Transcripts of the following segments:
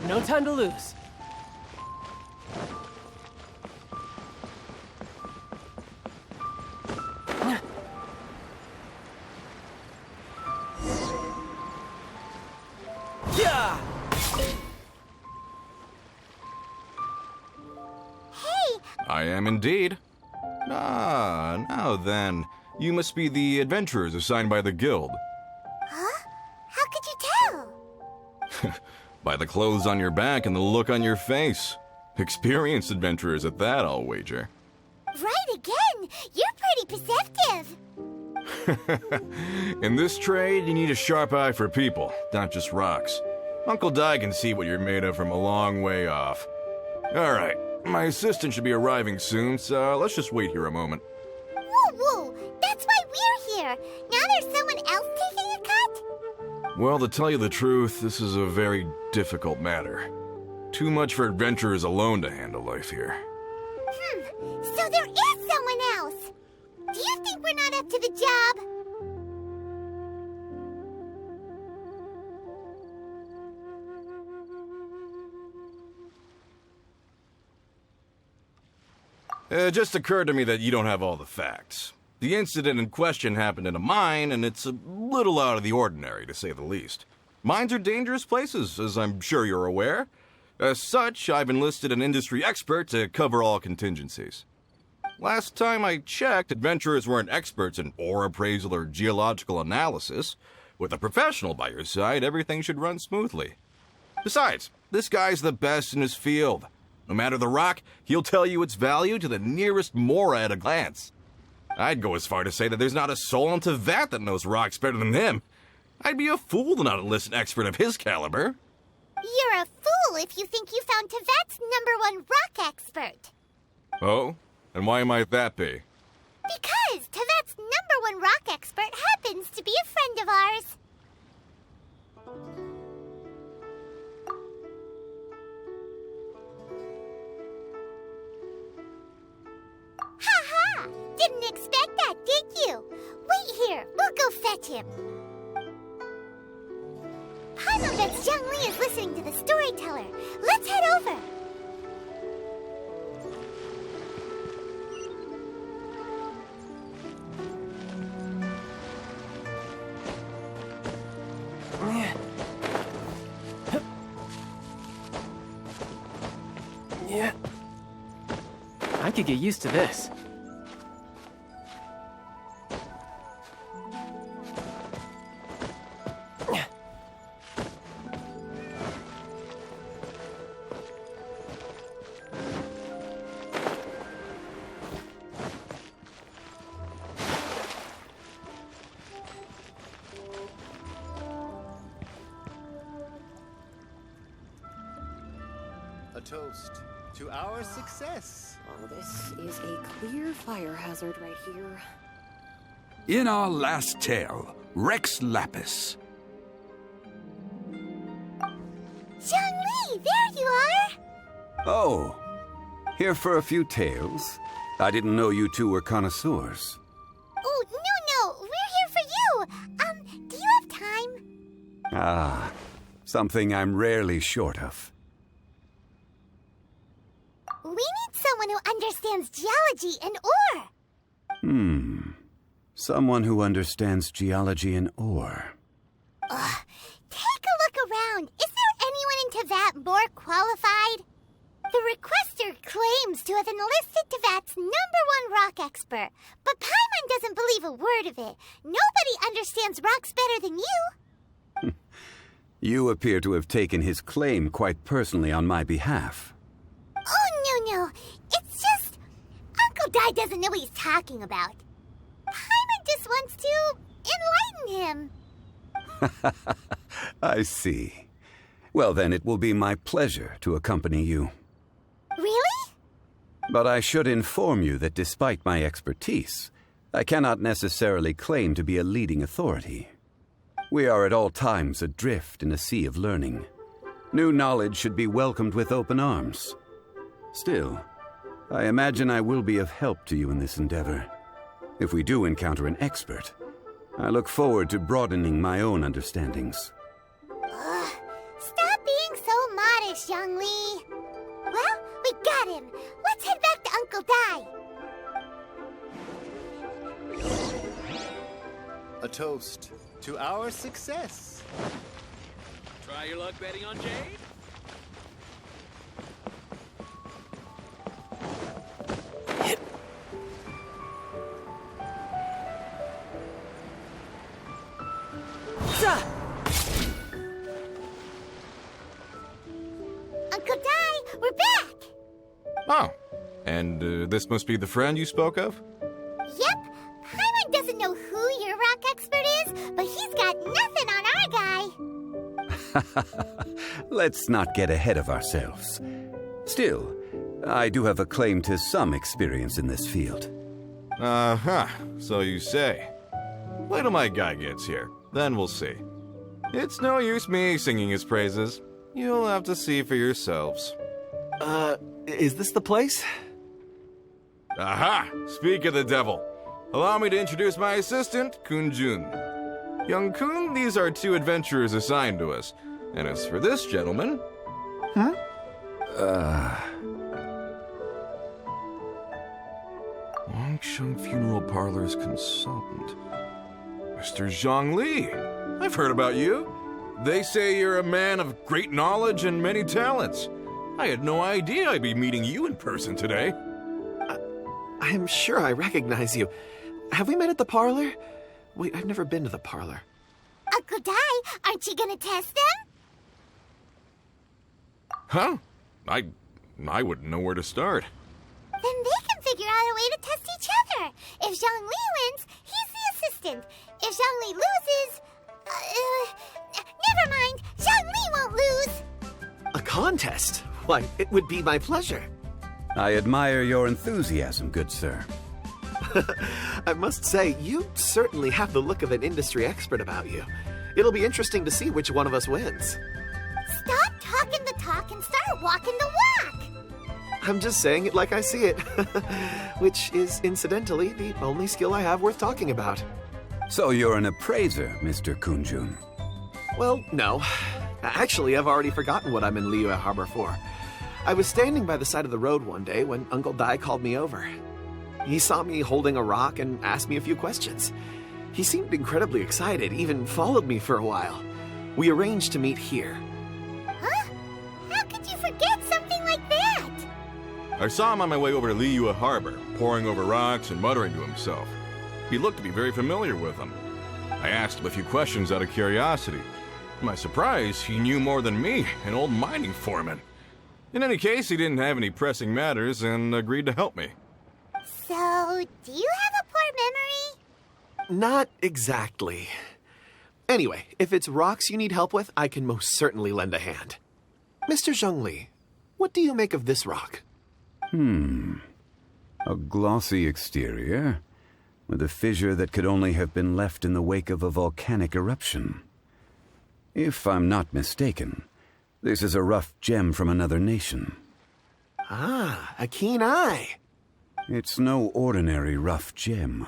No time to lose. Yeah! Hey! I am indeed. Ah, now then. You must be the adventurers assigned by the guild. Huh? How could you tell? By the clothes on your back and the look on your face. Experienced adventurers at that, I'll wager. Right again! You're pretty perceptive. In this trade, you need a sharp eye for people, not just rocks. Uncle Di can see what you're made of from a long way off. All right, my assistant should be arriving soon, so let's just wait here a moment. Woo-woo! That's why we're here! Now there's someone else taking a cut? Well, to tell you the truth, this is a very difficult matter. Too much for adventurers alone to handle life here. So there is someone else! Do you think we're not up to the job? It just occurred to me that you don't have all the facts. The incident in question happened in a mine, and it's a little out of the ordinary, to say the least. Mines are dangerous places, as I'm sure you're aware. As such, I've enlisted an industry expert to cover all contingencies. Last time I checked, adventurers weren't experts in ore appraisal or geological analysis. With a professional by your side, everything should run smoothly. Besides, this guy's the best in his field. No matter the rock, he'll tell you its value to the nearest mora at a glance. I'd go as far to say that there's not a soul on Tevat that knows rocks better than him. I'd be a fool to not enlist an expert of his caliber. You're a fool if you think you found Tevat's #1 rock expert. Oh? And why might that be? Because Tevat's #1 rock expert happens to be a friend of ours. Ha-ha! Didn't expect that, did you? Wait here, we'll go fetch him. Paimon bets Zhongli is listening to the storyteller. Let's head over. Yeah. I could get used to this. A toast to our success. Oh, this is a clear fire hazard right here. In our last tale, Rex Lapis. Zhongli, there you are! Oh, here for a few tales? I didn't know you two were connoisseurs. Oh, no, we're here for you. Do you have time? Ah, something I'm rarely short of. We need someone who understands geology and ore. Someone who understands geology and ore. Take a look around. Is there anyone in Tevat more qualified? The requester claims to have enlisted Tevat's #1 rock expert, but Paimon doesn't believe a word of it. Nobody understands rocks better than you. You appear to have taken his claim quite personally on my behalf. Oh, no. It's just... Uncle Di doesn't know what he's talking about. Paimon just wants to enlighten him. I see. Well, then it will be my pleasure to accompany you. Really? But I should inform you that despite my expertise, I cannot necessarily claim to be a leading authority. We are at all times adrift in a sea of learning. New knowledge should be welcomed with open arms. Still, I imagine I will be of help to you in this endeavor. If we do encounter an expert, I look forward to broadening my own understandings. Stop being so modest, Zhongli. Well, we got him. Let's head back to Uncle Dai. A toast to our success. Try your luck betting on Jade? Uncle Dai, we're back! Oh, and this must be the friend you spoke of? Yep. Paimon doesn't know who your rock expert is, but he's got nothing on our guy. Let's not get ahead of ourselves. Still, I do have a claim to some experience in this field. Uh-huh, so you say. Wait till my guy gets here, then we'll see. It's no use me singing his praises. You'll have to see for yourselves. Is this the place? Aha! Speak of the devil. Allow me to introduce my assistant, Kun-jun. Young Kun, these are two adventurers assigned to us. And as for this gentleman... Longsheng Funeral Parlor's consultant. Mr. Zhongli. I've heard about you. They say you're a man of great knowledge and many talents. I had no idea I'd be meeting you in person today. I'm sure I recognize you. Have we met at the parlor? Wait, I've never been to the parlor. Uncle Dai, aren't you gonna test them? Huh? I wouldn't know where to start. Then they can figure out a way to test each other. If Zhongli wins, he's the assistant. If Zhongli loses... never mind. Zhongli won't lose. A contest? Why, it would be my pleasure. I admire your enthusiasm, good sir. I must say, you certainly have the look of an industry expert about you. It'll be interesting to see which one of us wins. Stop talking the talk and start walking the walk. I'm just saying it like I see it. Which is, incidentally, the only skill I have worth talking about. So you're an appraiser, Mr. Kun-jun. Well, no. Actually, I've already forgotten what I'm in Liyue Harbor for. I was standing by the side of the road one day when Uncle Dai called me over. He saw me holding a rock and asked me a few questions. He seemed incredibly excited, even followed me for a while. We arranged to meet here. Huh? How could you forget something like that? I saw him on my way over to Liyue Harbor, poring over rocks and muttering to himself. He looked to be very familiar with them. I asked him a few questions out of curiosity. To my surprise, he knew more than me, an old mining foreman. In any case, he didn't have any pressing matters and agreed to help me. So, do you have a poor memory? Not exactly. Anyway, if it's rocks you need help with, I can most certainly lend a hand. Mr. Zhongli, what do you make of this rock? A glossy exterior, with a fissure that could only have been left in the wake of a volcanic eruption. If I'm not mistaken, this is a rough gem from another nation. Ah, a keen eye. It's no ordinary rough gem.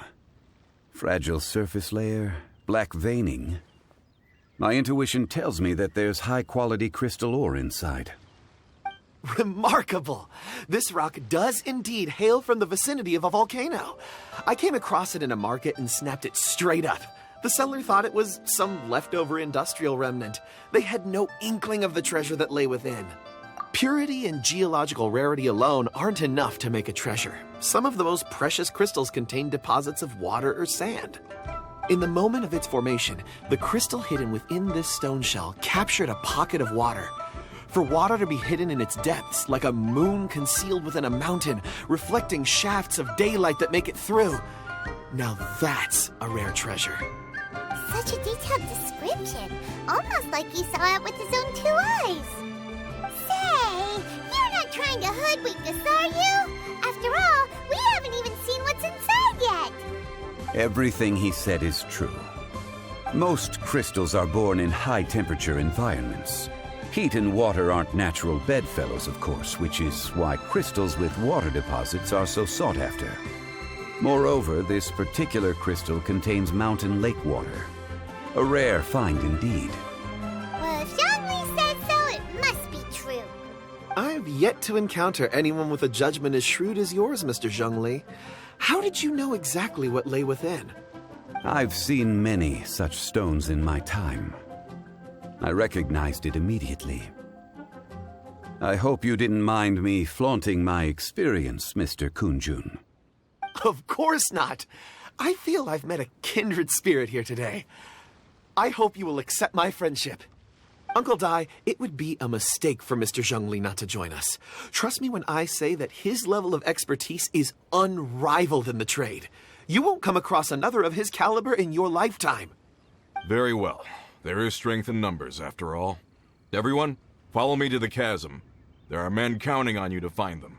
Fragile surface layer, black veining. My intuition tells me that there's high-quality crystal ore inside. Remarkable! This rock does indeed hail from the vicinity of a volcano. I came across it in a market and snapped it straight up. The seller thought it was some leftover industrial remnant. They had no inkling of the treasure that lay within. Purity and geological rarity alone aren't enough to make a treasure. Some of the most precious crystals contain deposits of water or sand. In the moment of its formation, the crystal hidden within this stone shell captured a pocket of water. For water to be hidden in its depths, like a moon concealed within a mountain, reflecting shafts of daylight that make it through. Now that's a rare treasure. Such a detailed description. Almost like he saw it with his own 2 eyes. Say, you're not trying to hoodwink us, are you? After After all, we haven't even seen what's inside yet. Everything he said is true. Most crystals are born in high-temperature environments. Heat and water aren't natural bedfellows, of course, which is why crystals with water deposits are so sought after. Moreover, this particular crystal contains mountain lake water. A rare find indeed. Well, if Zhongli says so, it must be true. I've yet to encounter anyone with a judgment as shrewd as yours, Mr. Zhongli. How did you know exactly what lay within? I've seen many such stones in my time. I recognized it immediately. I hope you didn't mind me flaunting my experience, Mr. Kunjun. Of course not. I feel I've met a kindred spirit here today. I hope you will accept my friendship. Uncle Dai, it would be a mistake for Mr. Zhongli not to join us. Trust me when I say that his level of expertise is unrivaled in the trade. You won't come across another of his caliber in your lifetime. Very well. There is strength in numbers, after all. Everyone, follow me to the chasm. There are men counting on you to find them.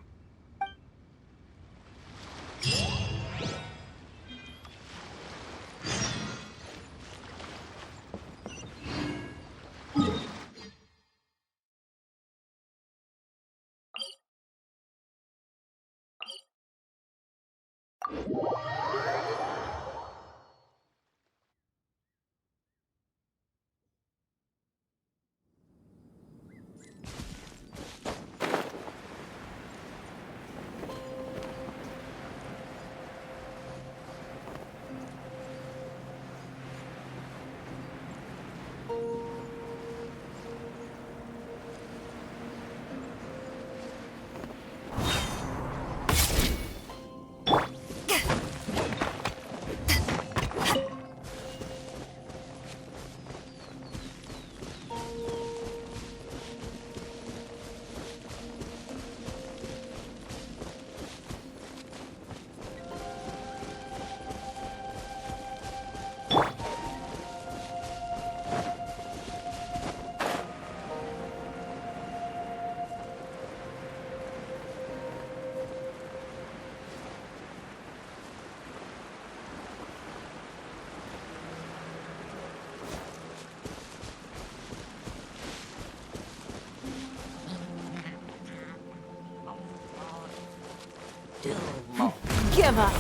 Give up.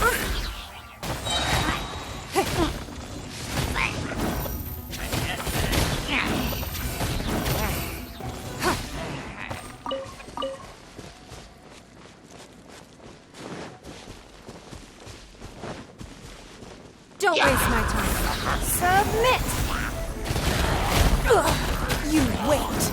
Don't waste my time. Submit! Ugh, you wait.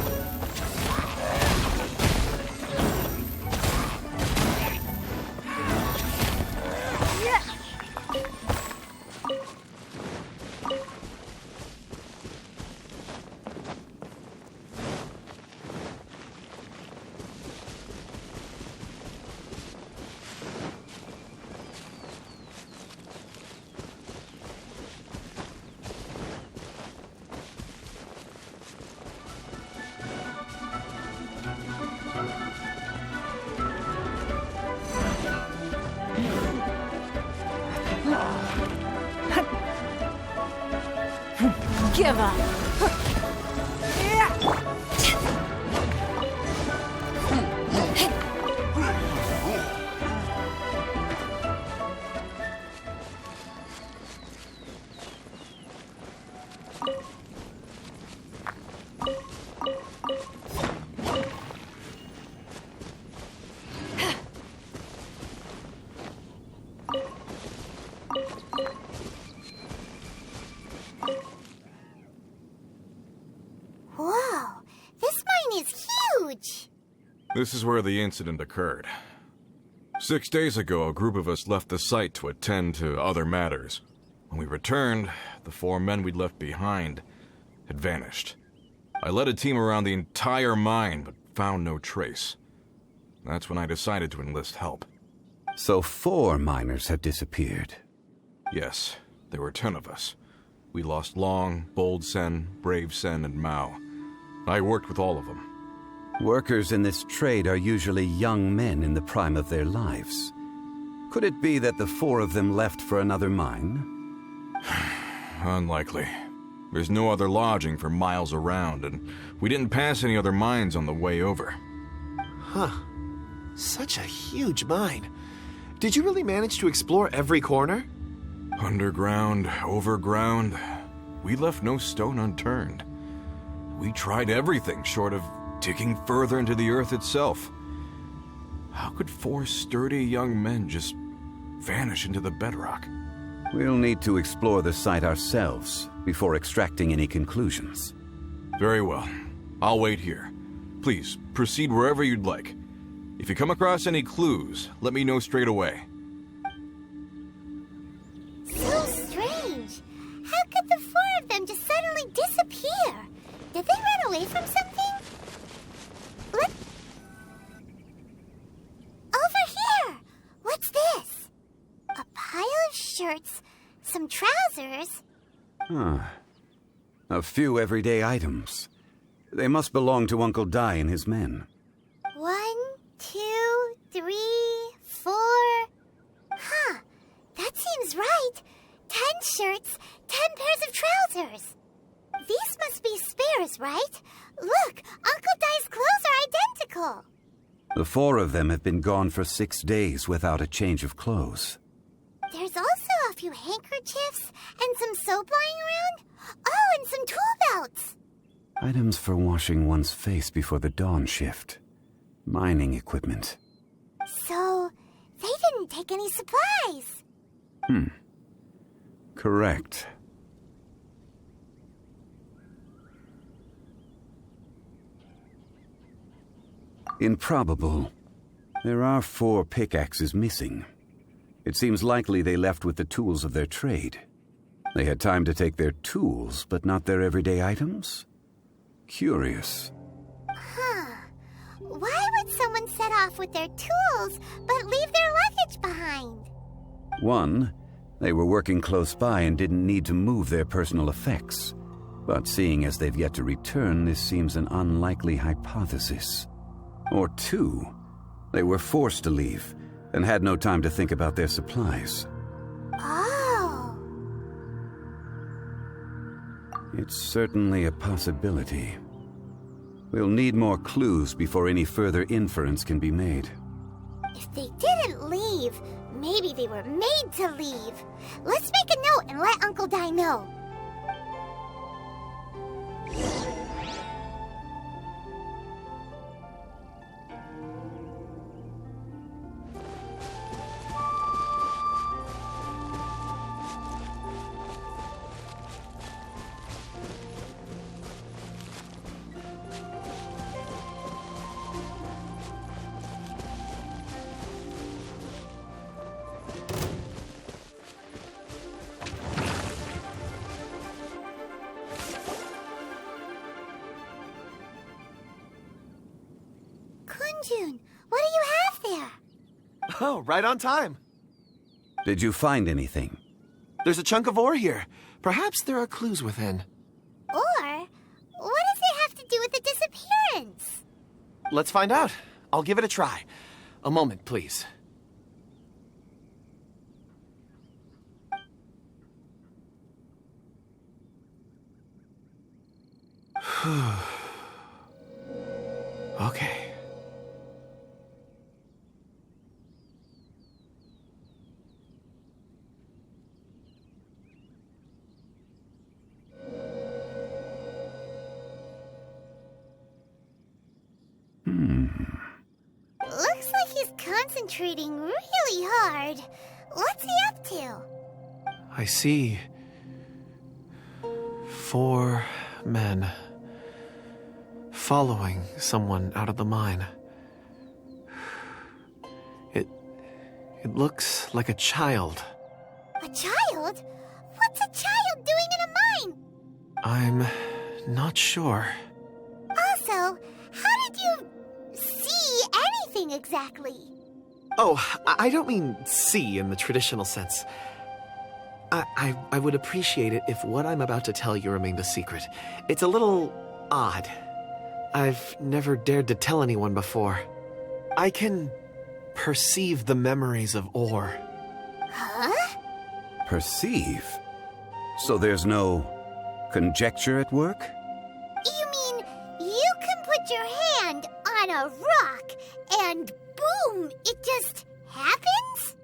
Give up. Whoa, this mine is huge! This is where the incident occurred. 6 days ago, a group of us left the site to attend to other matters. When we returned, the 4 men we'd left behind had vanished. I led a team around the entire mine, but found no trace. That's when I decided to enlist help. So 4 miners have disappeared. Yes, there were 10 of us. We lost Long, Bold Sen, Brave Sen, and Mao. I worked with all of them. Workers in this trade are usually young men in the prime of their lives. Could it be that the four of them left for another mine? Unlikely. There's no other lodging for miles around, and we didn't pass any other mines on the way over. Huh. Such a huge mine. Did you really manage to explore every corner? Underground, overground, we left no stone unturned. We tried everything short of digging further into the earth itself. How could four sturdy young men just vanish into the bedrock? We'll need to explore the site ourselves before extracting any conclusions. Very well. I'll wait here. Please, proceed wherever you'd like. If you come across any clues, let me know straight away. So strange. How could the four of them just suddenly disappear? Did they run away from something? Over here! What's this? A pile of shirts, some trousers. A few everyday items. They must belong to Uncle Dai and his men. 1, 2, 3, 4. Huh. That seems right. 10 shirts, 10 pairs of trousers. These must be spares, right? Look, Uncle Dai's clothes are identical. The four of them have been gone for 6 days without a change of clothes. There's also a few handkerchiefs and some soap lying around. Oh, and some tool belts. Items for washing one's face before the dawn shift. Mining equipment. So, they didn't take any supplies. Correct. Improbable. There are 4 pickaxes missing. It seems likely they left with the tools of their trade. They had time to take their tools, but not their everyday items? Curious. Why would someone set off with their tools, but leave their luggage behind? 1, they were working close by and didn't need to move their personal effects. But seeing as they've yet to return, this seems an unlikely hypothesis. Or 2, they were forced to leave and had no time to think about their supplies. Oh. It's certainly a possibility. We'll need more clues before any further inference can be made. If they didn't leave, maybe they were made to leave. Let's make a note and let Uncle Dai know. Kunjun, what do you have there? Oh, right on time. Did you find anything? There's a chunk of ore here. Perhaps there are clues within. Or, what does it have to do with the disappearance? Let's find out. I'll give it a try. A moment, please. Okay. Looks like he's concentrating really hard. What's he up to? I see 4 men following someone out of the mine. It looks like a child. A child? What's a child doing in a mine? I'm not sure. Also, how did you see anything exactly? Oh, I don't mean see in the traditional sense. I would appreciate it if what I'm about to tell you remained a secret. It's a little odd. I've never dared to tell anyone before. I can perceive the memories of ore. Huh? Perceive? So there's no conjecture at work? You mean you can put your hand on a rock and boom, it just happens?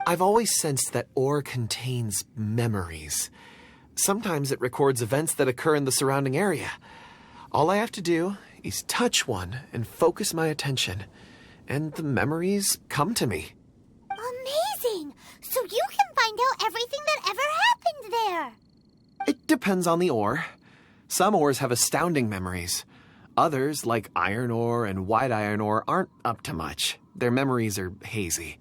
I've always sensed that ore contains memories. Sometimes it records events that occur in the surrounding area. All I have to do is touch one and focus my attention, and the memories come to me. Amazing! So you can find out everything that ever happened there. It depends on the ore. Some ores have astounding memories. Others, like iron ore and white iron ore, aren't up to much. Their memories are hazy.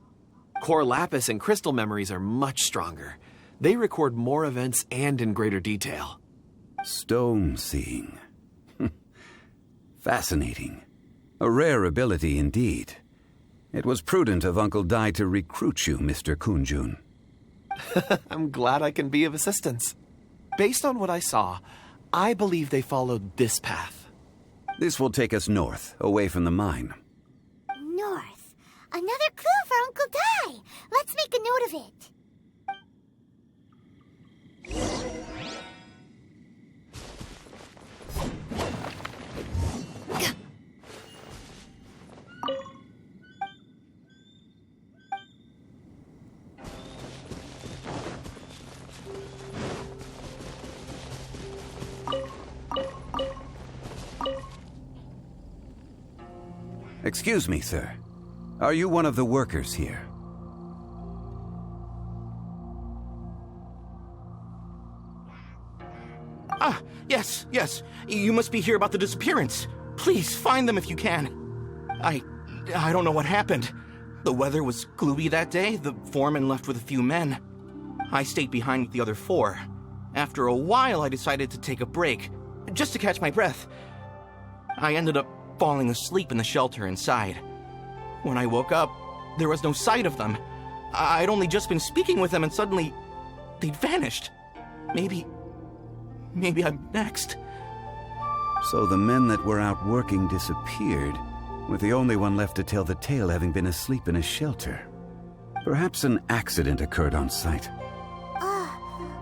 Core lapis and crystal memories are much stronger. They record more events and in greater detail. Stone seeing. Fascinating. A rare ability indeed. It was prudent of Uncle Dai to recruit you, Mr. Kunjun. I'm glad I can be of assistance. Based on what I saw, I believe they followed this path. This will take us north, away from the mine. North. Another clue for Uncle Dai. Let's make a note of it. Excuse me, sir. Are you one of the workers here? Ah, yes. You must be here about the disappearance. Please, find them if you can. I don't know what happened. The weather was gloomy that day. The foreman left with a few men. I stayed behind with the other 4. After a while, I decided to take a break, just to catch my breath. I ended up falling asleep in the shelter inside. When I woke up, there was no sight of them. I'd only just been speaking with them and suddenly they'd vanished. Maybe I'm next. So the men that were out working disappeared, with the only one left to tell the tale having been asleep in a shelter. Perhaps an accident occurred on site.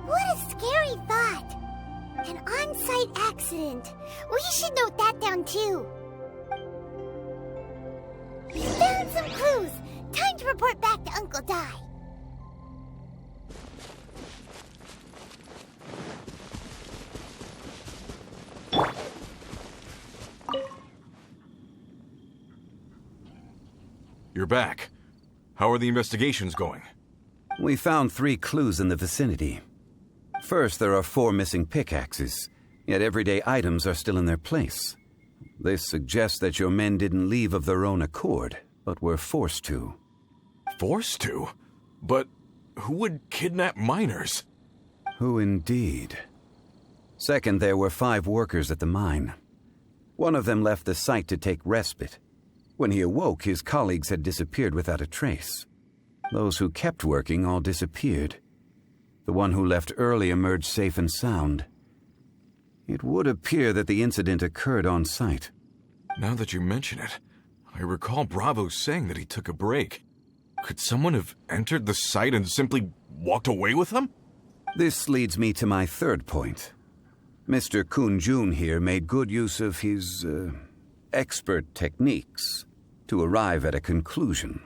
What a scary thought. An on-site accident. We should note that down too. We found some clues. Time to report back to Uncle Dai. You're back. How are the investigations going? We found 3 clues in the vicinity. First, there are 4 missing pickaxes, yet everyday items are still in their place. This suggests that your men didn't leave of their own accord, but were forced to. Forced to? But who would kidnap miners? Who indeed? Second, there were 5 workers at the mine. One of them left the site to take respite. When he awoke, his colleagues had disappeared without a trace. Those who kept working all disappeared. The one who left early emerged safe and sound. It would appear that the incident occurred on site. Now that you mention it, I recall Bravo saying that he took a break. Could someone have entered the site and simply walked away with them? This leads me to my third point. Mr. Kunjun here made good use of his, expert techniques to arrive at a conclusion.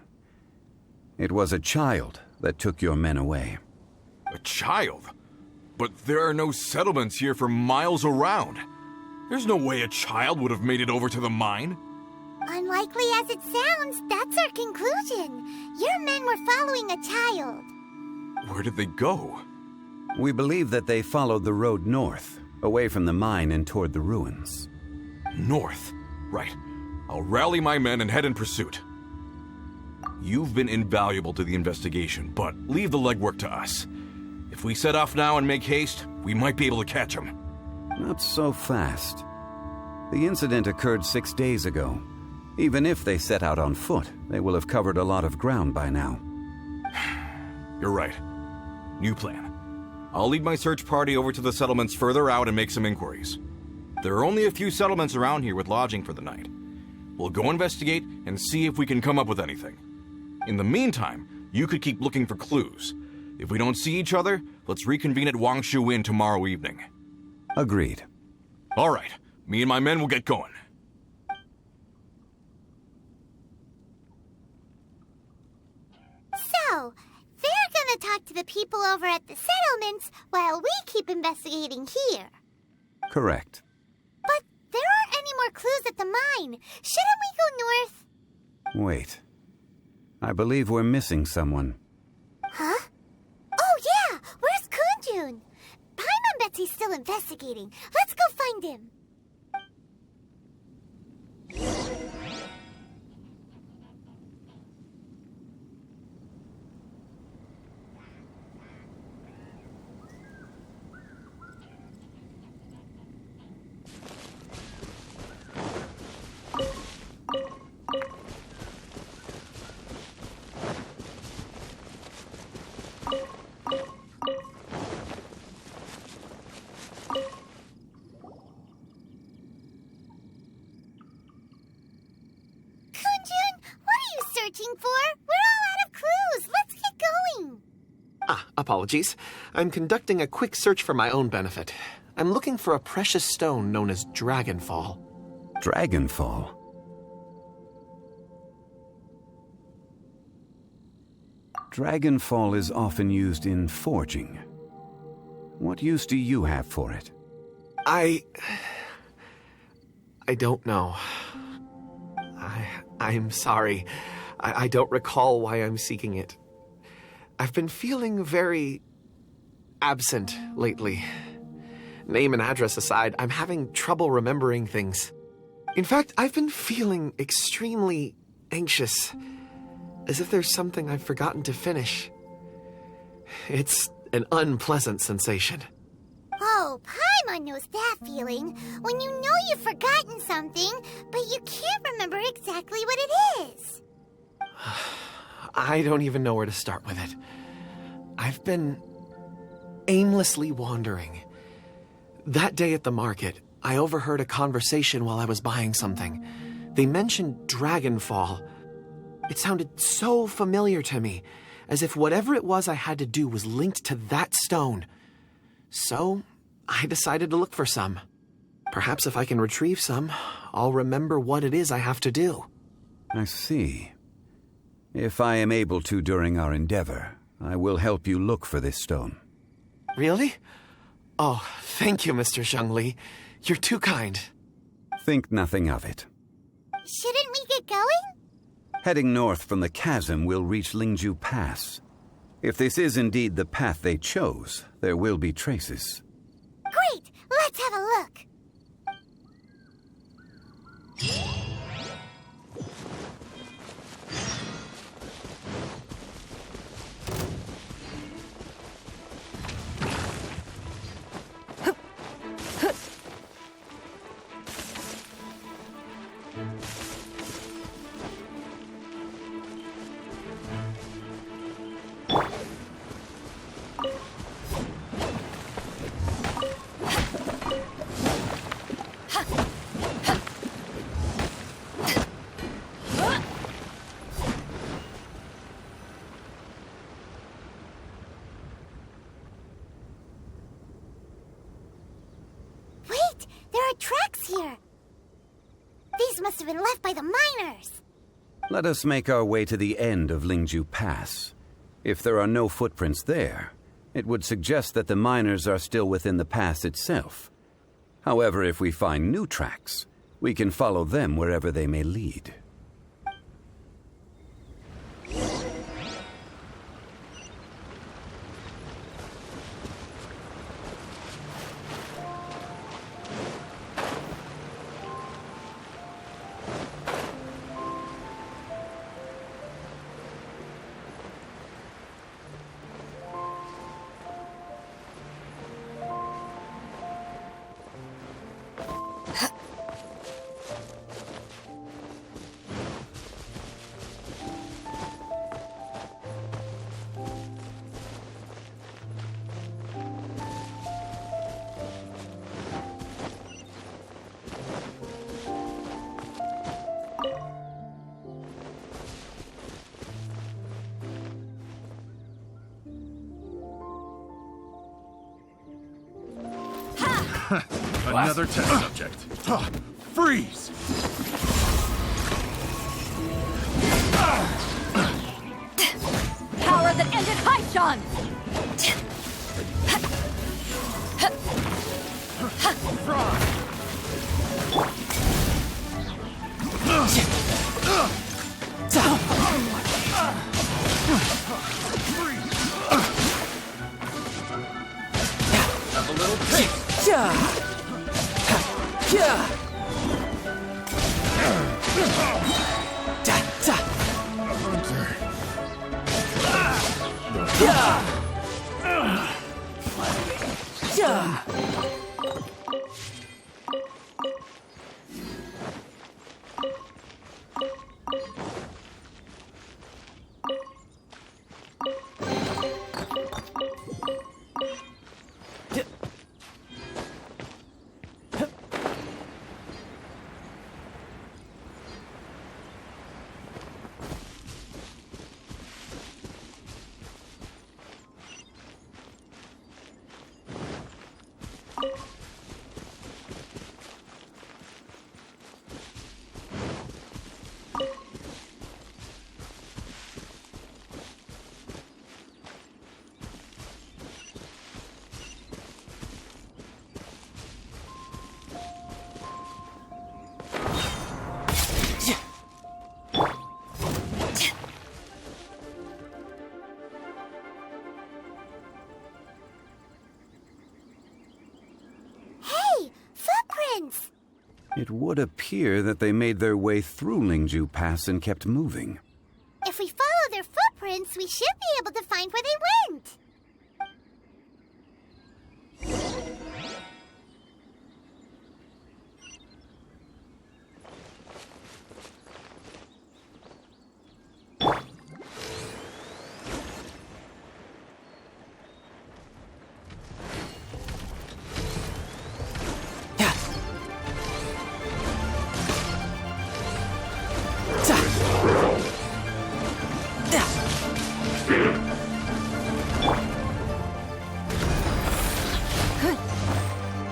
It was a child that took your men away. A child? But there are no settlements here for miles around. There's no way a child would have made it over to the mine. Unlikely as it sounds, that's our conclusion. Your men were following a child. Where did they go? We believe that they followed the road north, away from the mine and toward the ruins. North? Right. I'll rally my men and head in pursuit. You've been invaluable to the investigation, but leave the legwork to us. If we set off now and make haste, we might be able to catch them. Not so fast. The incident occurred 6 days ago. Even if they set out on foot, they will have covered a lot of ground by now. You're right. New plan. I'll lead my search party over to the settlements further out and make some inquiries. There are only a few settlements around here with lodging for the night. We'll go investigate and see if we can come up with anything. In the meantime, you could keep looking for clues. If we don't see each other, let's reconvene at Wangshu Inn tomorrow evening. Agreed. All right, me and my men will get going. So, they're gonna talk to the people over at the settlements while we keep investigating here. Correct. But there aren't any more clues at the mine. Shouldn't we go north? Wait. I believe we're missing someone. Huh? Oh yeah! Where's Kunjun? Paimon bets he's still investigating. Let's go find him. Searching for? We're all out of clues. Let's get going. Apologies. I'm conducting a quick search for my own benefit. I'm looking for a precious stone known as Dragonfall. Dragonfall? Dragonfall is often used in forging. What use do you have for it? I don't know. I'm sorry. I don't recall why I'm seeking it. I've been feeling very absent lately. Name and address aside, I'm having trouble remembering things. In fact, I've been feeling extremely anxious, as if there's something I've forgotten to finish. It's an unpleasant sensation. Oh, Paimon knows that feeling. When you know you've forgotten something, but you can't remember exactly what it is. I don't even know where to start with it. I've been aimlessly wandering. That day at the market, I overheard a conversation while I was buying something. They mentioned Dragonfall. It sounded so familiar to me, as if whatever it was I had to do was linked to that stone. So, I decided to look for some. Perhaps if I can retrieve some, I'll remember what it is I have to do. I see. If I am able to during our endeavor, I will help you look for this stone. Really? Oh, thank you, Mr. Zhongli. You're too kind. Think nothing of it. Shouldn't we get going? Heading north from the chasm, we'll reach Lingju Pass. If this is indeed the path they chose, there will be traces. Great! Let's have a look. Must have been left by the miners. Let us make our way to the end of Lingju Pass. If there are no footprints there, it would suggest that the miners are still within the pass itself. However, if we find new tracks, we can follow them wherever they may lead. Another test subject. Freeze! Power that ended Haishan! Have a little taste. It would appear that they made their way through Lingju Pass and kept moving. If we follow their footprints, we should be able to find where they went.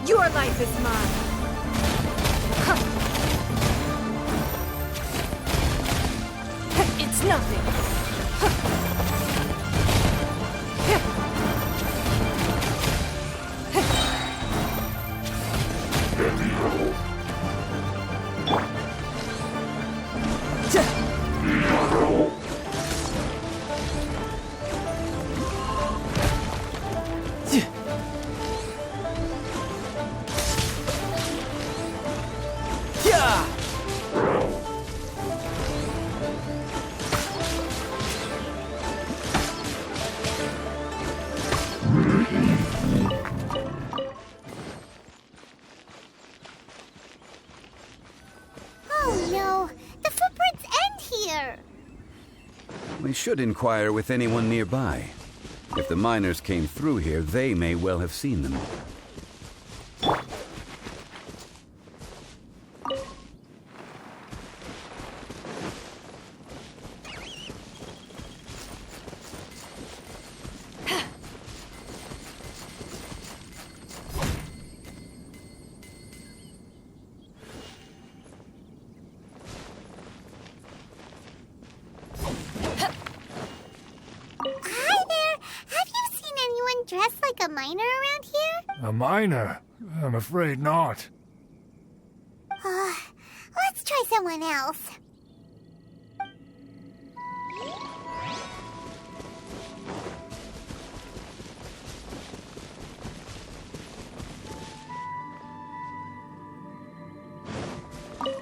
Your life is mine. It's nothing. Oh no, the footprints end here. We should inquire with anyone nearby. If the miners came through here, they may well have seen them. Dressed like a miner around here? A miner? I'm afraid not. Let's try someone else.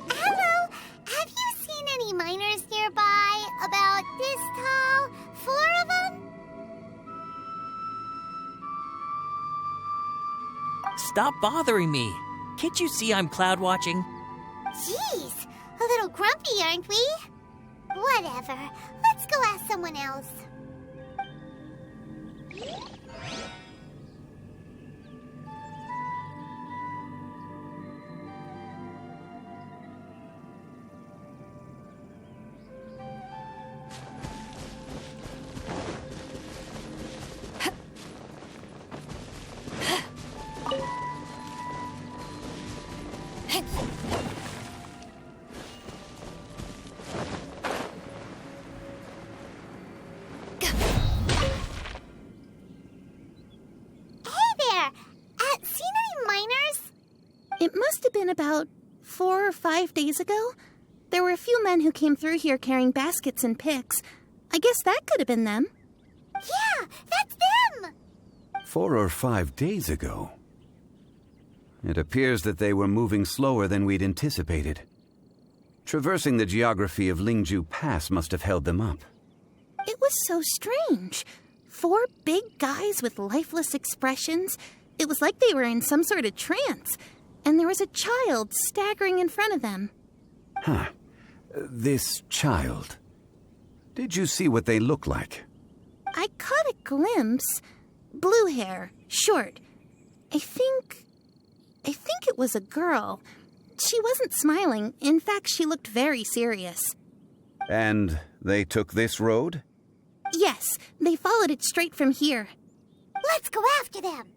Hello, have you seen any miners nearby? About this tall? 4 of them? Stop bothering me. Can't you see I'm cloud watching? Jeez, a little grumpy, aren't we? Whatever. Let's go ask someone else. been about 4 or 5 days ago. There were a few men who came through here carrying baskets and picks. I guess that could have been them. Yeah, that's them! 4 or 5 days ago. It appears that they were moving slower than we'd anticipated. Traversing the geography of Lingju Pass must have held them up. It was so strange. 4 big guys with lifeless expressions. It was like they were in some sort of trance. And there was a child staggering in front of them. Huh. This child. Did you see what they look like? I caught a glimpse. Blue hair, short. I think it was a girl. She wasn't smiling. In fact, she looked very serious. And they took this road? Yes, they followed it straight from here. Let's go after them!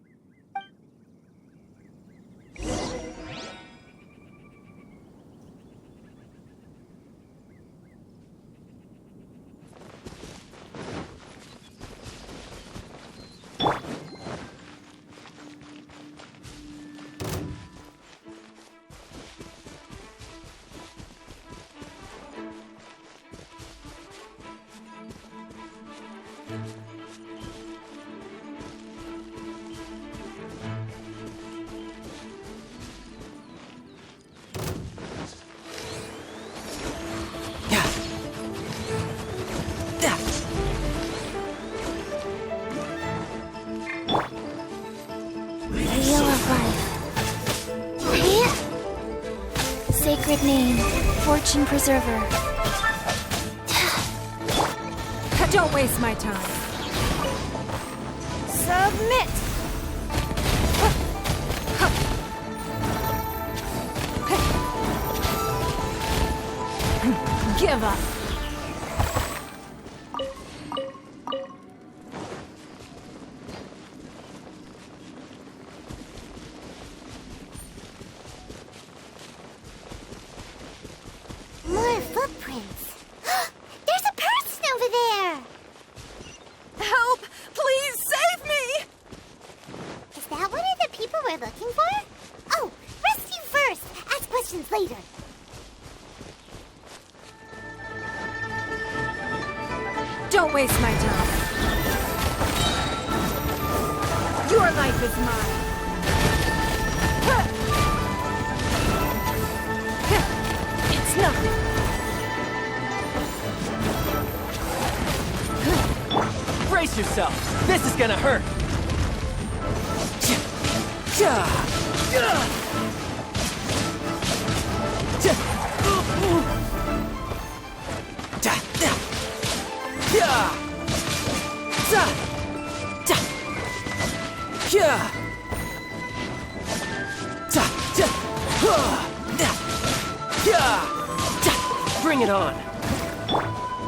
Sacred name, Fortune Preserver. Don't waste my time. Submit! Give up. More footprints. There's a person over there! Help! Please save me! Is that one of the people we're looking for? Oh, rescue first! Ask questions later. Don't waste my time. Your life is mine. It's nothing. Brace yourself. This is gonna hurt. Bring it on.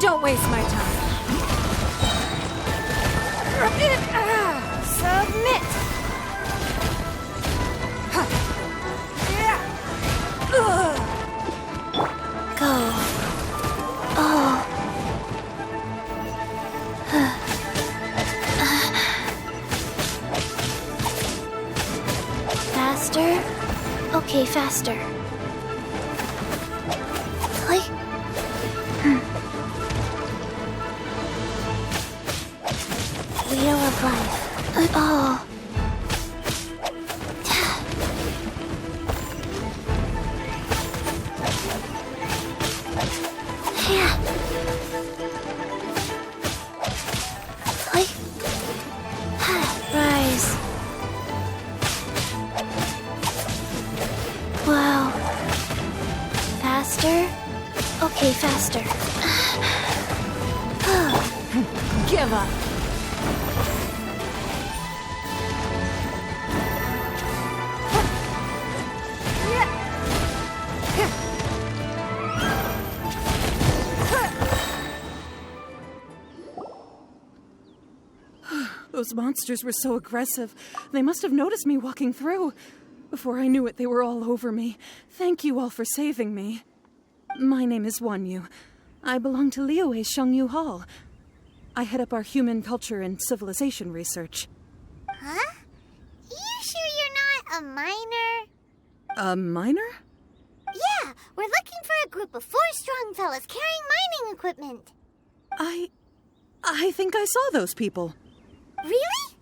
Don't waste my time. Submit! Go. Oh. Faster? Okay, faster. Like... Wheel of life. Oh. Yeah. Like... Rise. Wow. Faster? Okay, faster. Give up. Those monsters were so aggressive. They must have noticed me walking through. Before I knew it, they were all over me. Thank you all for saving me. My name is Wanyu. I belong to Liyue's Shengyu Hall. I head up our human culture and civilization research. Huh? You sure you're not a minor? A miner? Yeah, we're looking for a group of 4 strong fellas carrying mining equipment. I think I saw those people. Really?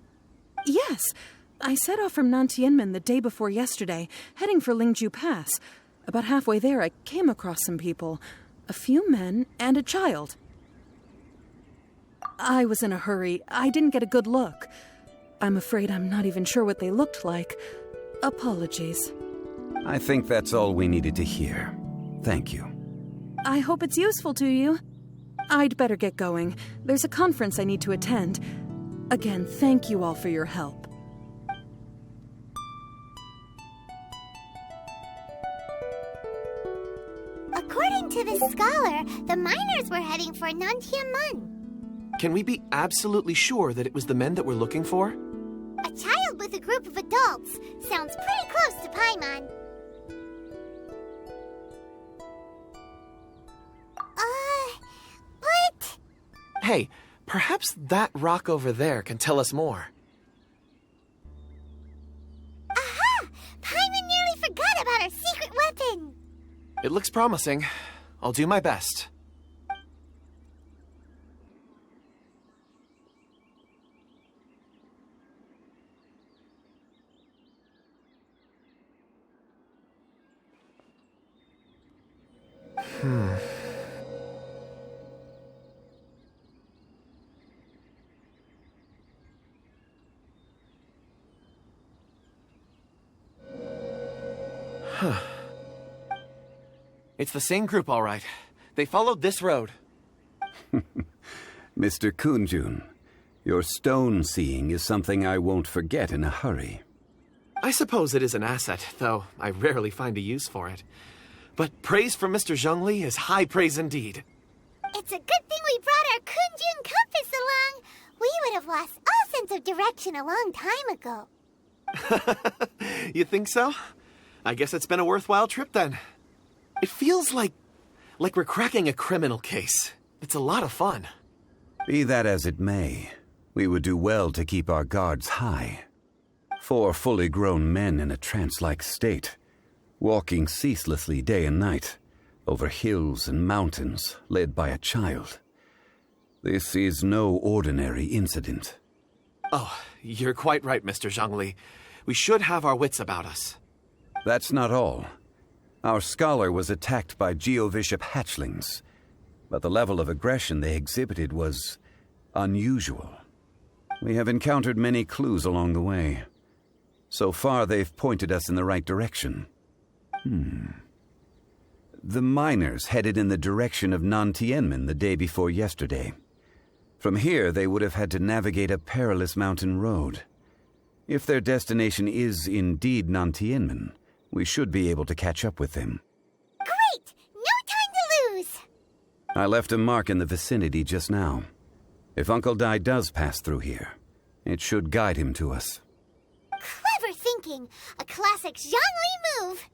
Yes. I set off from Nantianmen the day before yesterday, heading for Lingju Pass. About halfway there, I came across some people. A few men and a child. I was in a hurry. I didn't get a good look. I'm afraid I'm not even sure what they looked like. Apologies. I think that's all we needed to hear. Thank you. I hope it's useful to you. I'd better get going. There's a conference I need to attend. Again, thank you all for your help. According to this scholar, the miners were heading for Nantianmen. Can we be absolutely sure that it was the men that we're looking for? A child with a group of adults. Sounds pretty close to Paimon. But... Hey, perhaps that rock over there can tell us more. Aha! Paimon nearly forgot about our secret weapon! It looks promising. I'll do my best. It's the same group, all right. They followed this road. Mr. Kunjun, your stone seeing is something I won't forget in a hurry. I suppose it is an asset, though I rarely find a use for it. But praise from Mr. Zhongli is high praise indeed. It's a good thing we brought our Kunjun compass along. We would have lost all sense of direction a long time ago. You think so? I guess it's been a worthwhile trip then. It feels like we're cracking a criminal case. It's a lot of fun. Be that as it may, we would do well to keep our guards high. 4 fully grown men in a trance-like state, walking ceaselessly day and night, over hills and mountains, led by a child. This is no ordinary incident. Oh, you're quite right, Mr. Zhongli. We should have our wits about us. That's not all. Our scholar was attacked by Geovishap hatchlings, but the level of aggression they exhibited was unusual. We have encountered many clues along the way. So far, they've pointed us in the right direction. The miners headed in the direction of Nantianmen the day before yesterday. From here, they would have had to navigate a perilous mountain road. If their destination is indeed Nantianmen, we should be able to catch up with them. Great! No time to lose! I left a mark in the vicinity just now. If Uncle Dai does pass through here, it should guide him to us. Clever thinking! A classic Zhongli move!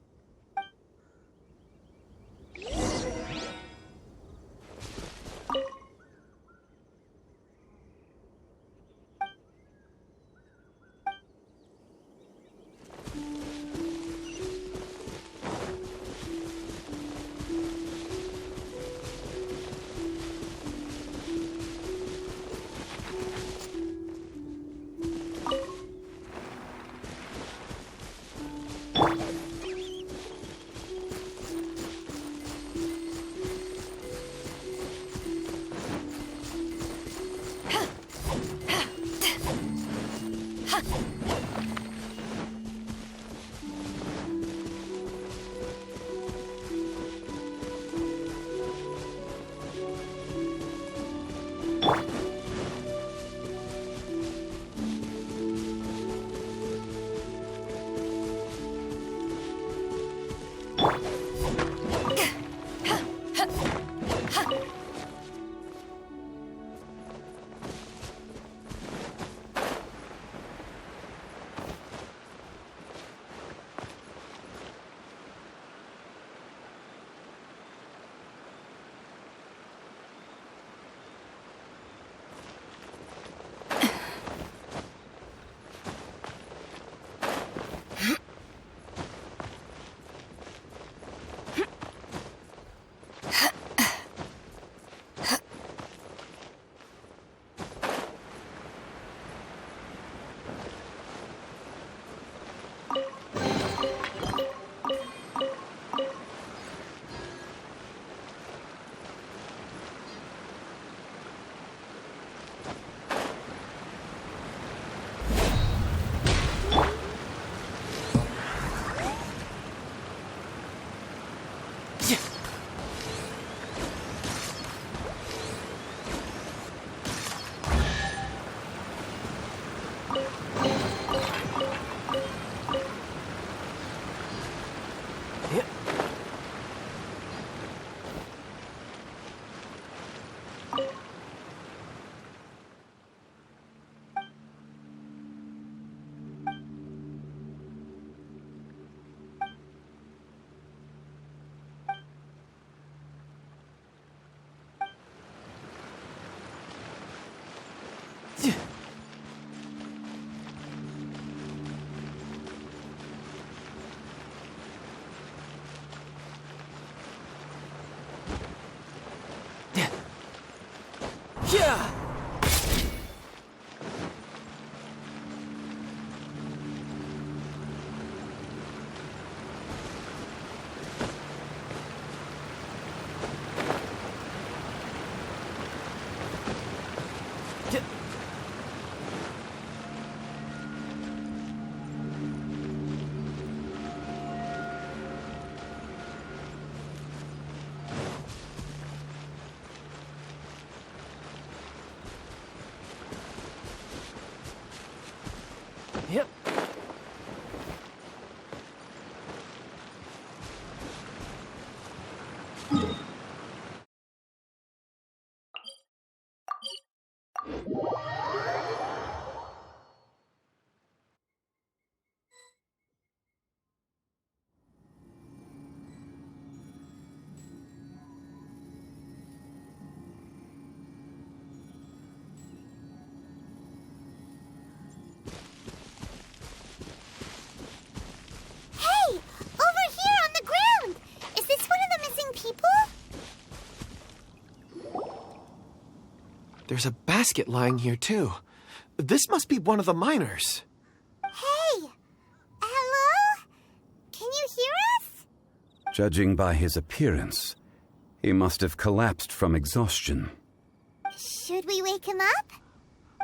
Hey! Over here on the ground! Is this one of the missing people? There's a basket lying here, too. This must be one of the miners. Hey! Hello? Can you hear us? Judging by his appearance, he must have collapsed from exhaustion. Should we wake him up?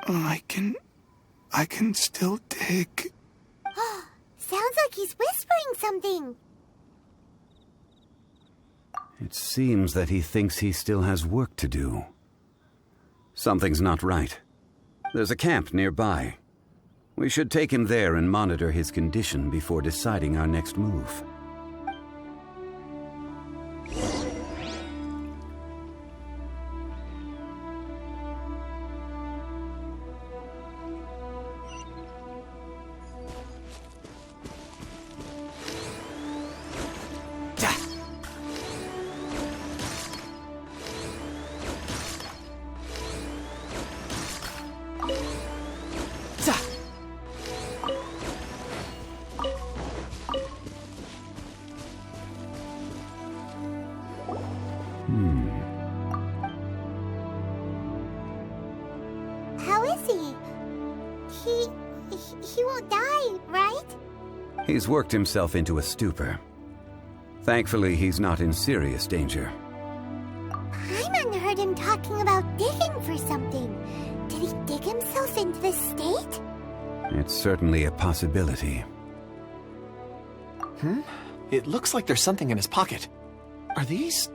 I can still dig. Sounds like he's whispering something. It seems that he thinks he still has work to do. Something's not right. There's a camp nearby. We should take him there and monitor his condition before deciding our next move. How is he? He won't die, right? He's worked himself into a stupor. Thankfully, he's not in serious danger. Paimon heard him talking about digging for something. Did he dig himself into this state? It's certainly a possibility. It looks like there's something in his pocket. Are these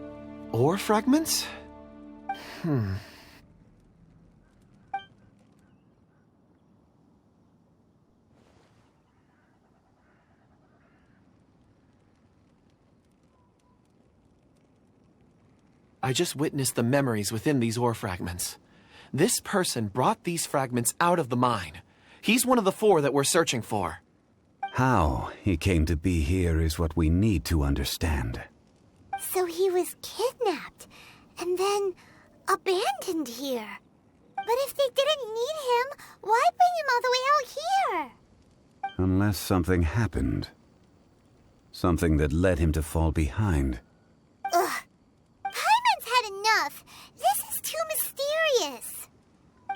ore fragments? I just witnessed the memories within these ore fragments. This person brought these fragments out of the mine. He's one of the 4 that we're searching for. How he came to be here is what we need to understand. So he was kidnapped and then abandoned here. But if they didn't need him, why bring him all the way out here? Unless something happened. Something that led him to fall behind. Ugh. Paimon's had enough. This is too mysterious.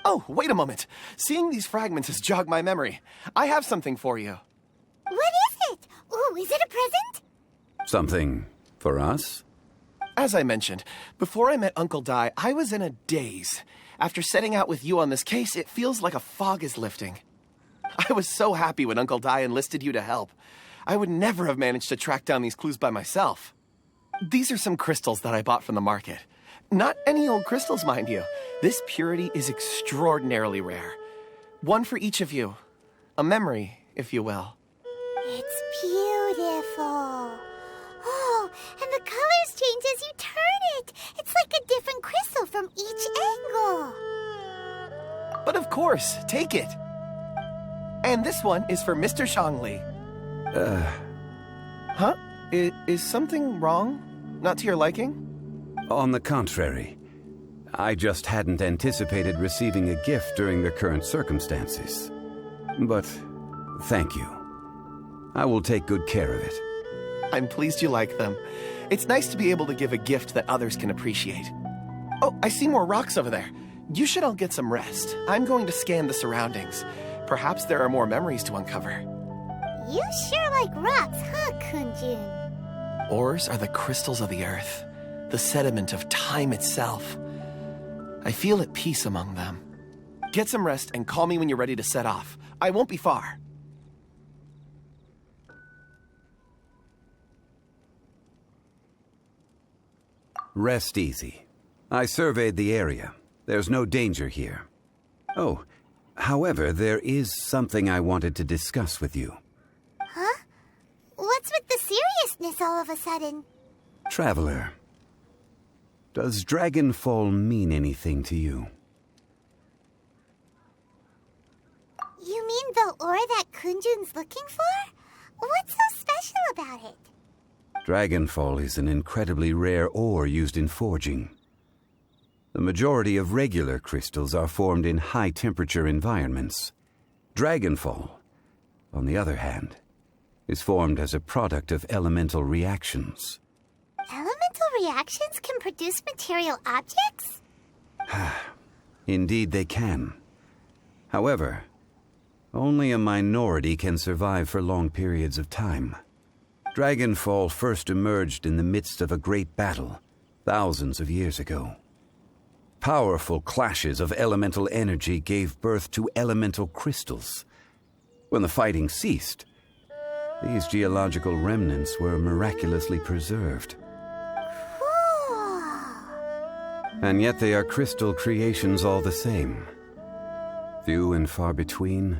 Oh, wait a moment. Seeing these fragments has jogged my memory. I have something for you. What is it? Ooh, is it a present? Something for us? As I mentioned, before I met Uncle Dai, I was in a daze. After setting out with you on this case, it feels like a fog is lifting. I was so happy when Uncle Dai enlisted you to help. I would never have managed to track down these clues by myself. These are some crystals that I bought from the market. Not any old crystals, mind you. This purity is extraordinarily rare. One for each of you. A memory, if you will. It's beautiful. Oh, and the colors change as you turn it. It's like a different crystal from each angle. But of course, take it. And this one is for Mr. Zhongli. Huh? Is something wrong? Not to your liking? On the contrary. I just hadn't anticipated receiving a gift during the current circumstances. But thank you. I will take good care of it. I'm pleased you like them. It's nice to be able to give a gift that others can appreciate. Oh, I see more rocks over there. You should all get some rest. I'm going to scan the surroundings. Perhaps there are more memories to uncover. You sure like rocks, huh, Kunjun? Ores are the crystals of the earth, the sediment of time itself. I feel at peace among them. Get some rest and call me when you're ready to set off. I won't be far. Rest easy. I surveyed the area. There's no danger here. Oh, however, there is something I wanted to discuss with you. Huh? What's with the seriousness all of a sudden? Traveler, does Dragonfall mean anything to you? ore that Kunjun's looking for? What's so special about it? Dragonfall is an incredibly rare ore used in forging. The majority of regular crystals are formed in high-temperature environments. Dragonfall, on the other hand, is formed as a product of elemental reactions. Elemental reactions can produce material objects? Indeed they can. However, only a minority can survive for long periods of time. Dragonfall first emerged in the midst of a great battle, thousands of years ago. Powerful clashes of elemental energy gave birth to elemental crystals. When the fighting ceased, these geological remnants were miraculously preserved. And yet they are crystal creations all the same. Few and far between,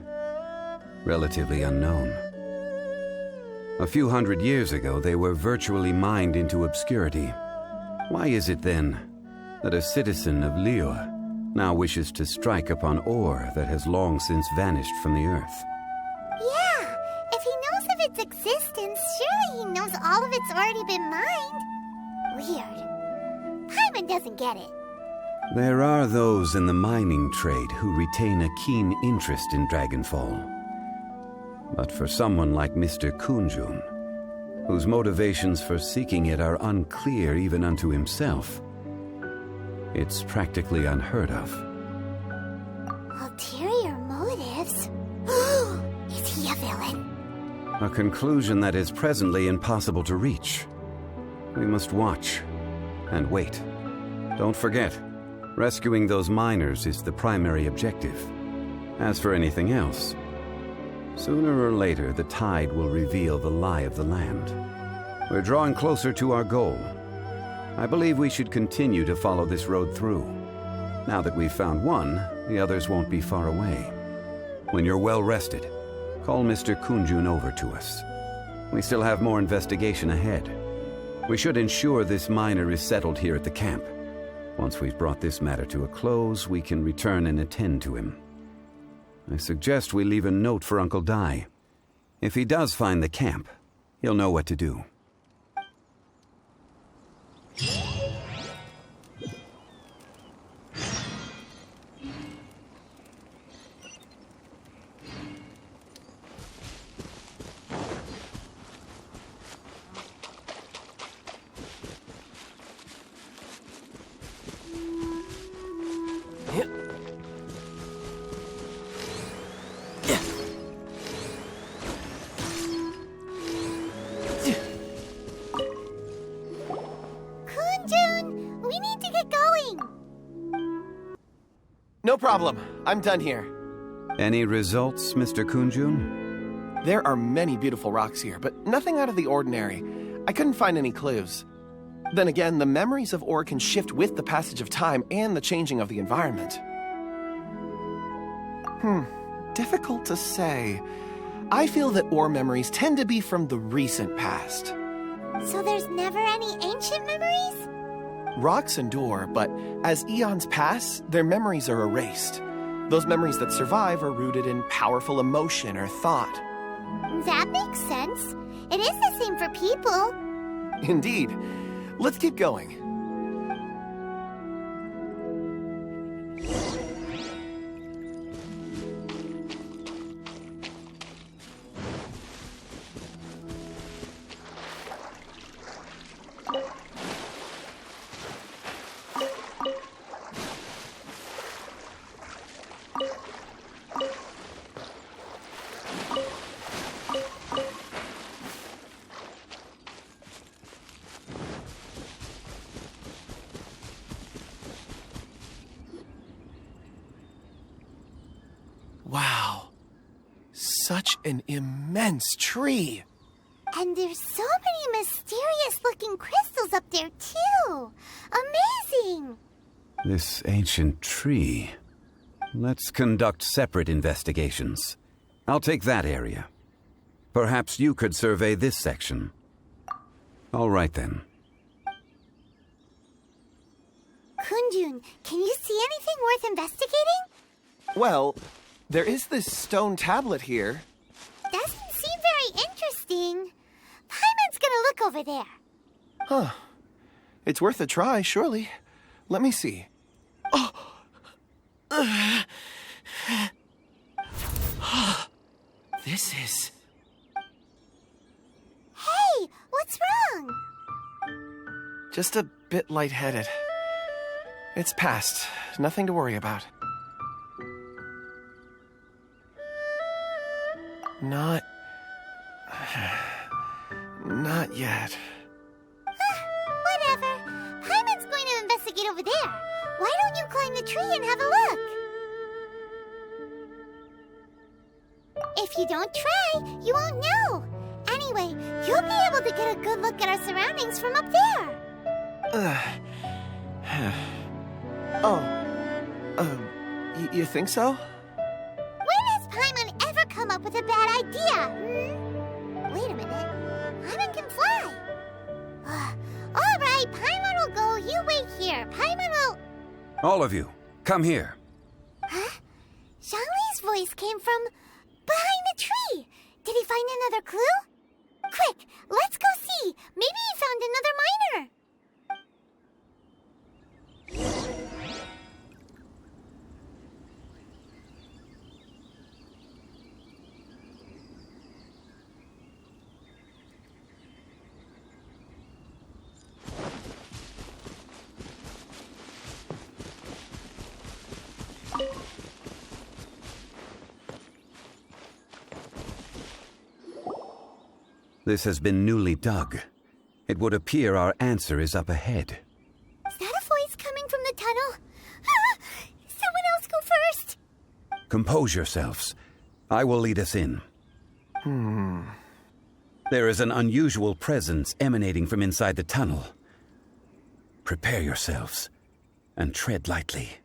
relatively unknown. A few hundred years ago, they were virtually mined into obscurity. Why is it then that a citizen of Liyue now wishes to strike upon ore that has long since vanished from the earth? Yeah, if he knows of its existence, surely he knows all of it's already been mined. Weird. Paimon doesn't get it. There are those in the mining trade who retain a keen interest in Dragonfall. But for someone like Mr. Kunjun, whose motivations for seeking it are unclear even unto himself, it's practically unheard of. Ulterior motives? Is he a villain? A conclusion that is presently impossible to reach. We must watch and wait. Don't forget, rescuing those miners is the primary objective. As for anything else, sooner or later the tide will reveal the lie of the land. We're drawing closer to our goal. I believe we should continue to follow this road through. Now that we've found one, the others won't be far away. When you're well rested, call Mr. Kunjun over to us. We still have more investigation ahead. We should ensure this miner is settled here at the camp. Once we've brought this matter to a close, we can return and attend to him. I suggest we leave a note for Uncle Dai. If he does find the camp, he'll know what to do. No problem. I'm done here. Any results, Mr. Kunjun? There are many beautiful rocks here, but nothing out of the ordinary. I couldn't find any clues. Then again, the memories of ore can shift with the passage of time and the changing of the environment. Difficult to say. I feel that ore memories tend to be from the recent past. So there's never any ancient memories? Rocks endure, but as eons pass, their memories are erased. Those memories that survive are rooted in powerful emotion or thought. That makes sense. It is the same for people. Indeed. Let's keep going. Wow. Such an immense tree. And there's so many mysterious-looking crystals up there, too. Amazing! This ancient tree. Let's conduct separate investigations. I'll take that area. Perhaps you could survey this section. All right, then. Kunjun, can you see anything worth investigating? Well, There is this stone tablet here. Doesn't seem very interesting. Paimon's gonna look over there. Huh. It's worth a try, surely. Let me see. Oh! This is... Hey, what's wrong? just a bit lightheaded. It's past. Nothing to worry about. Not yet. Whatever. Paimon's going to investigate over there. Why don't you climb the tree and have a look? If you don't try, you won't know. Anyway, you'll be able to get a good look at our surroundings from up there. You think so? When has Paimon ever come up with a bad idea? Wait a minute. Paimon can fly. All right, Paimon will go. You wait here. Paimon will... All of you, come here. Huh? Zhongli's voice came from behind the tree. Did he find another clue? Quick, let's go see. Maybe he found another miner. This has been newly dug. It would appear our answer is up ahead. Is that a voice coming from the tunnel? Someone else go first. Compose yourselves. I will lead us in. There is an unusual presence emanating from inside the tunnel. Prepare yourselves and tread lightly.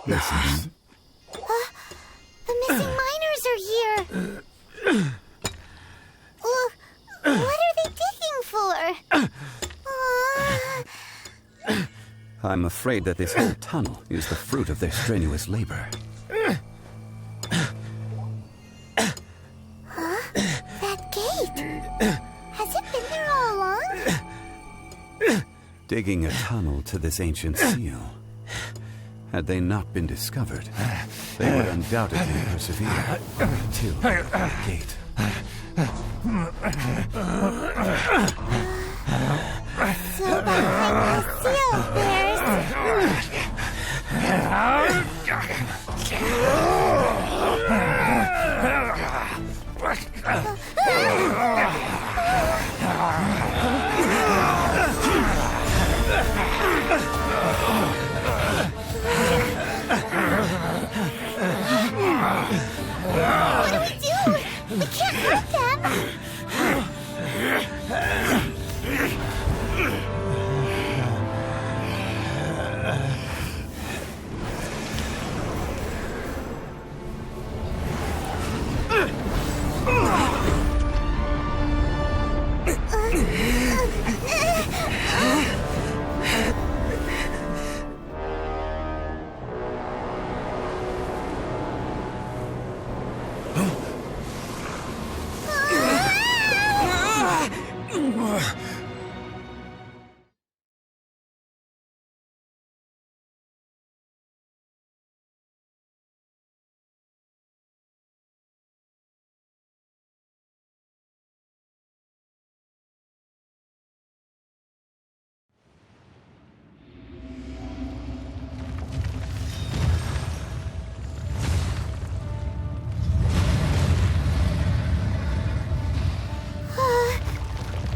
Listen. The missing miners are here. What are they digging for? I'm afraid that this whole tunnel is the fruit of their strenuous labor. That gate. Has it been there all along? Digging a tunnel to this ancient seal. Had they not been discovered, they would undoubtedly persevere until the gate. So behind the seal, What do we do? We can't hurt them.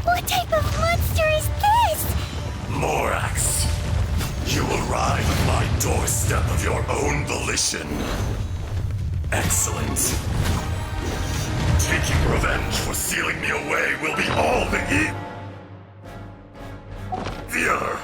What type of monster is this? Morax, you arrive at my doorstep of your own volition. Excellent. Taking revenge for sealing me away will be all the easier.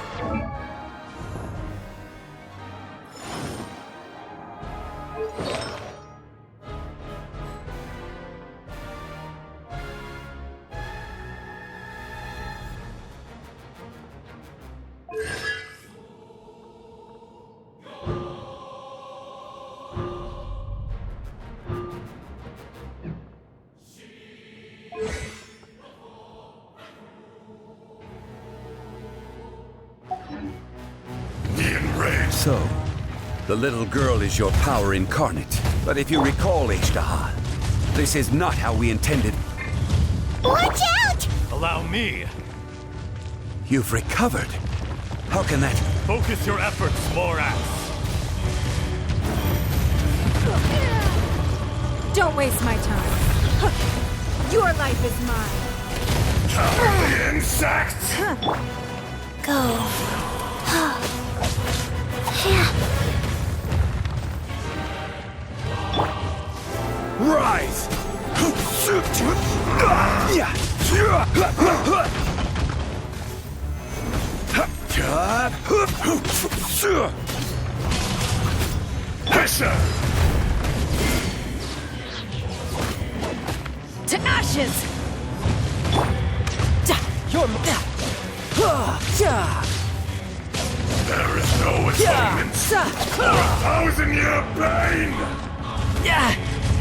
So, the little girl is your power incarnate. But if you recall, Ishtaha, this is not how we intended. Watch out! Allow me. You've recovered. How can that... Focus your efforts, Morax. Don't waste my time. Your life is mine. Cowardly insects! Go. Rise! Pressure! To ashes! There is no atonement for 1,000-year pain!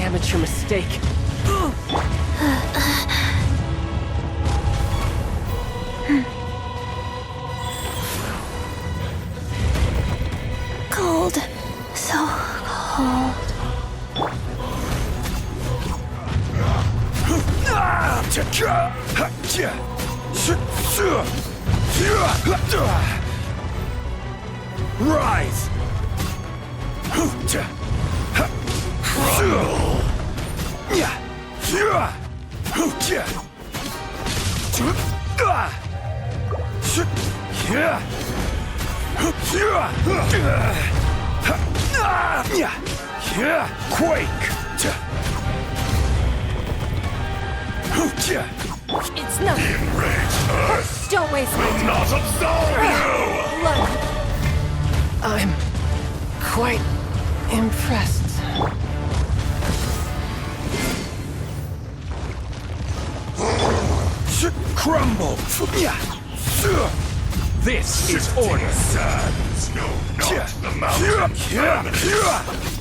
Amateur mistake. Cold. So cold. Rise! Quake! It's nothing. Enraged Earth Don't waste my will time. not absolve you! Look, I'm quite impressed. Crumble! This is order. Sands know not the mountain permanence.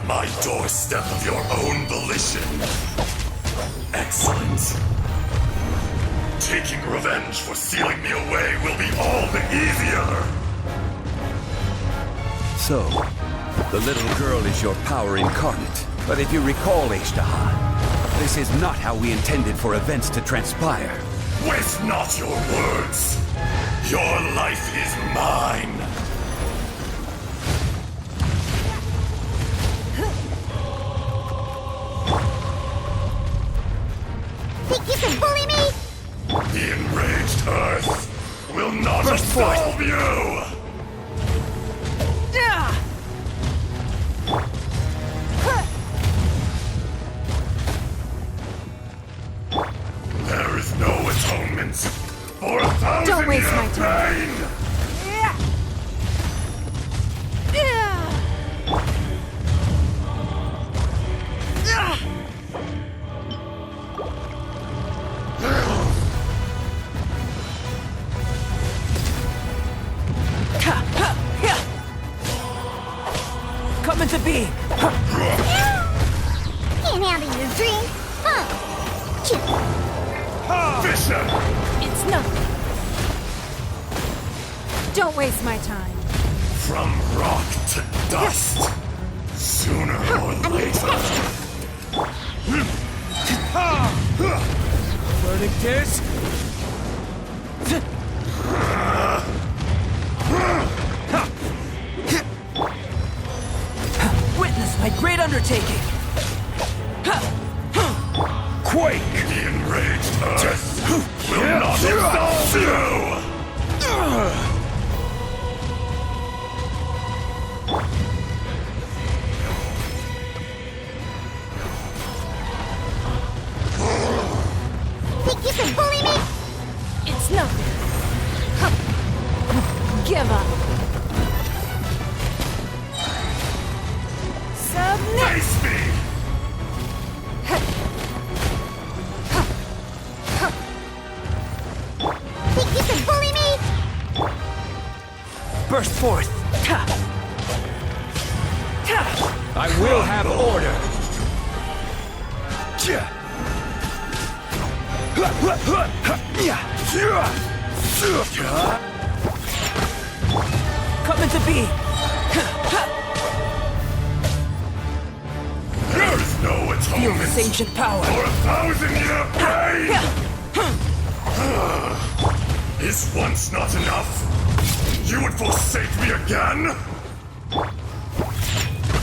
my doorstep of your own volition. Excellent. Taking revenge for sealing me away will be all the easier. So, the little girl is your power incarnate. But if you recall, Ishtahan, this is not how we intended for events to transpire. Waste not your words. Your life is mine. Think you can bully me? The enraged Earth will not absolve you! There is no atonement for 1,000 Don't waste my years time. pain! Come into being! Can't handle your dream, huh? Vision! It's nothing. Don't waste my time. From rock to dust. Sooner or later. Verdict is... Witness my great undertaking! Quake! The enraged Earth will not absolve you! Think you can bully me? It's nothing. Give up. Submit. Face me! Think you can bully me? Burst forth! I will have order. Come into being! There is no Feel atonement this ancient power! for 1,000-year pain! Is once not enough? You would forsake me again?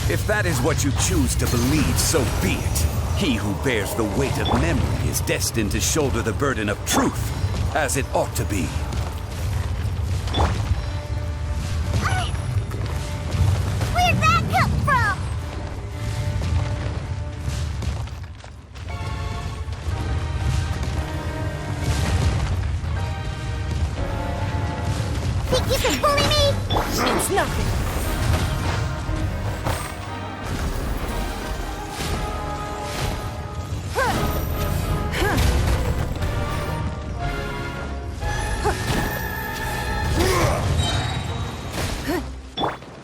If that is what you choose to believe, so be it. He who bears the weight of memory is destined to shoulder the burden of truth, as it ought to be. Where'd that come from? Think you can bully me? It's nothing.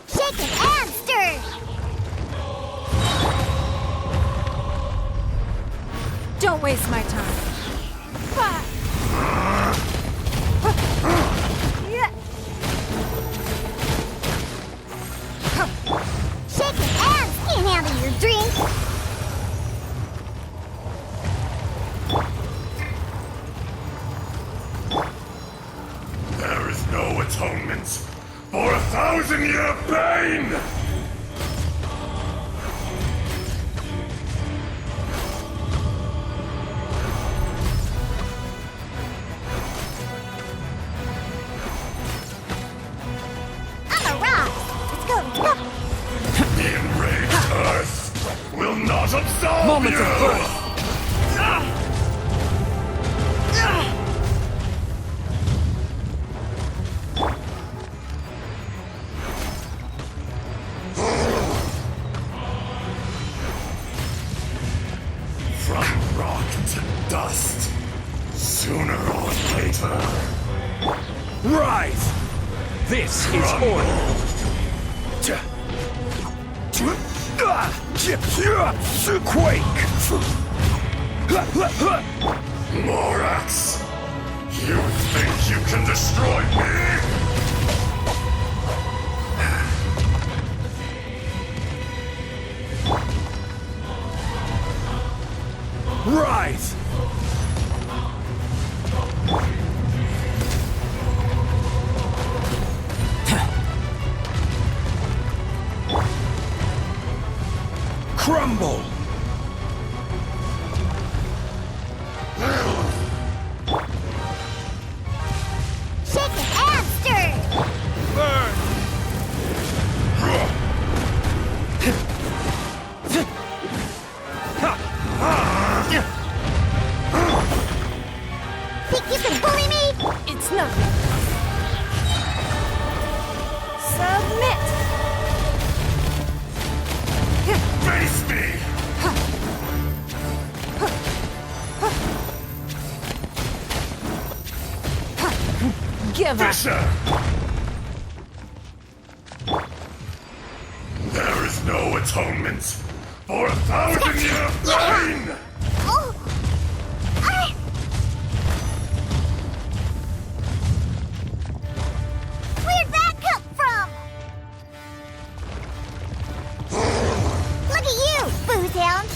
Shaken and stirred. Don't waste my time. Shaken and can't handle your drink. There is no atonement for 1,000-year pain! I'm a rock. Let's go, let's go. The enraged Earth will not absolve Moments you! of birth! From rock to dust. Sooner or later. Rise! This is order. Quake! Morax! You think you can destroy me? Rise! Crumble! Shake it and stir! Burn! Think you can bully me? It's nothing. Submit! Face me! Give up! Fisher! There is no atonement for 1,000-year pain! Oh! Where'd that come from? Look at you, Boozehound!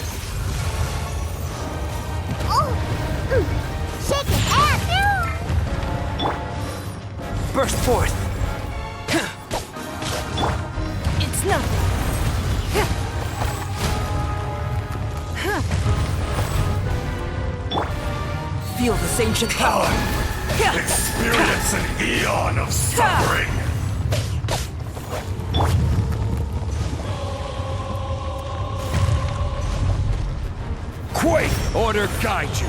Oh! Shake it and... Burst forth! It's nothing. Feel this ancient power! Experience an eon of suffering! Quake! Order guide you!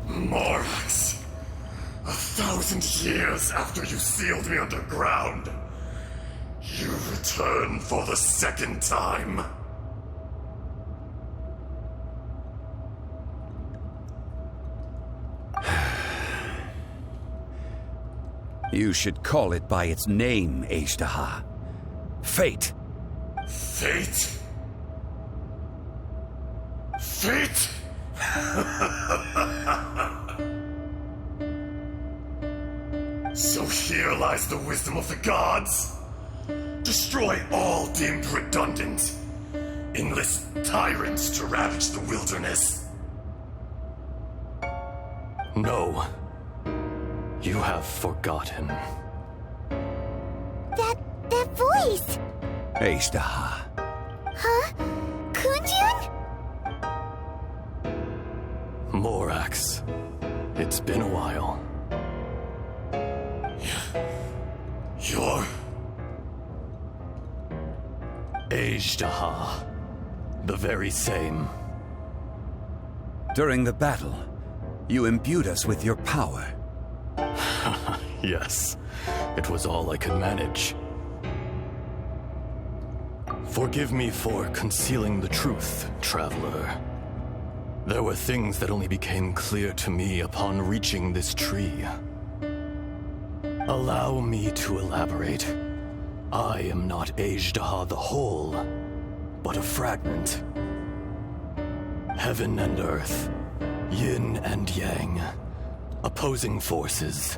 Morax, 1,000 years after you sealed me underground, you return for the second time. You should call it by its name, Ashtaha. Fate. Fate? Fate? So here lies the wisdom of the gods. Destroy all deemed redundant. Enlist tyrants to ravage the wilderness. No. You have forgotten. That voice! Ashtaha. Huh? Kunjun? Morax. It's been a while. You're... Ashtaha. The very same. During the battle, you imbued us with your power. Yes, it was all I could manage. Forgive me for concealing the truth, traveler. There were things that only became clear to me upon reaching this tree. Allow me to elaborate. I am not Ashtaha the whole, but a fragment. Heaven and earth, yin and yang, opposing forces.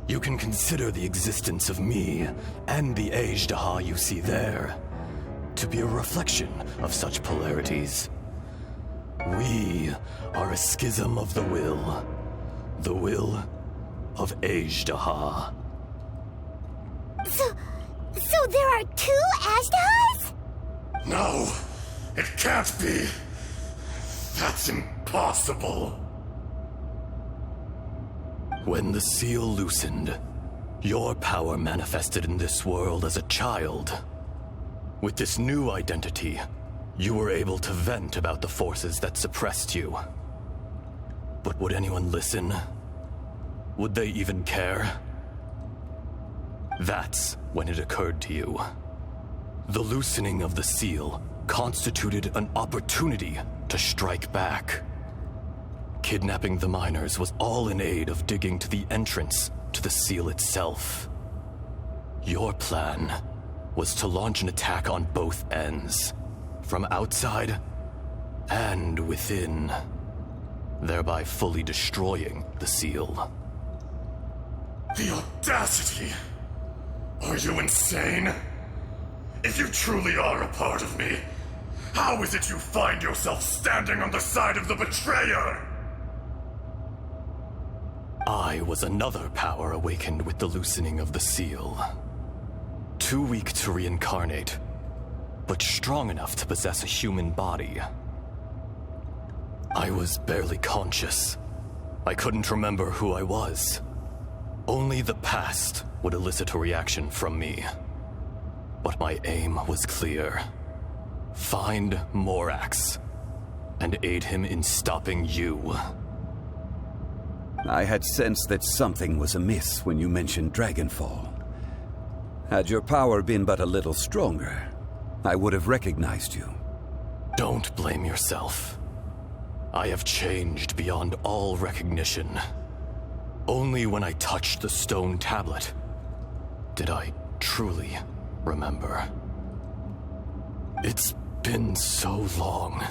You can consider the existence of me and the Ashtaha you see there to be a reflection of such polarities. We are a schism of the will of Ashtaha. So there are two Ashtahas? No, it can't be. That's impossible. When the seal loosened, your power manifested in this world as a child. With this new identity, you were able to vent about the forces that suppressed you. But would anyone listen? Would they even care? That's when it occurred to you. The loosening of the seal constituted an opportunity to strike back. Kidnapping the miners was all in aid of digging to the entrance to the seal itself. Your plan was to launch an attack on both ends, from outside and within, thereby fully destroying the seal. The audacity! Are you insane? If you truly are a part of me, how is it you find yourself standing on the side of the betrayer? I was another power awakened with the loosening of the seal. Too weak to reincarnate, but strong enough to possess a human body. I was barely conscious. I couldn't remember who I was. Only the past would elicit a reaction from me. But my aim was clear. Find Morax and aid him in stopping you. I had sensed that something was amiss when you mentioned Dragonfall. Had your power been but a little stronger, I would have recognized you. Don't blame yourself. I have changed beyond all recognition. Only when I touched the stone tablet did I truly remember. It's been so long.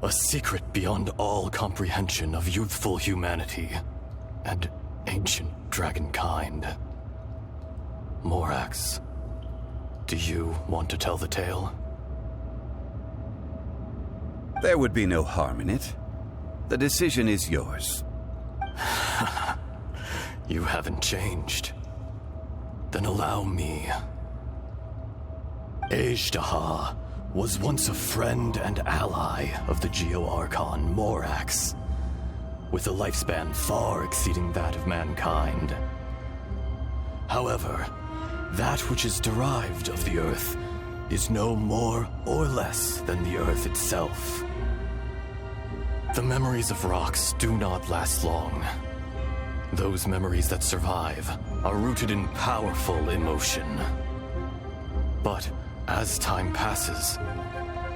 A secret beyond all comprehension of youthful humanity and ancient dragonkind. Morax, do you want to tell the tale? There would be no harm in it. The decision is yours. You haven't changed. Then allow me. Ajdaha was once a friend and ally of the Geo-Archon Morax, with a lifespan far exceeding that of mankind. However, that which is derived of the Earth is no more or less than the Earth itself. The memories of rocks do not last long. Those memories that survive are rooted in powerful emotion. But as time passes,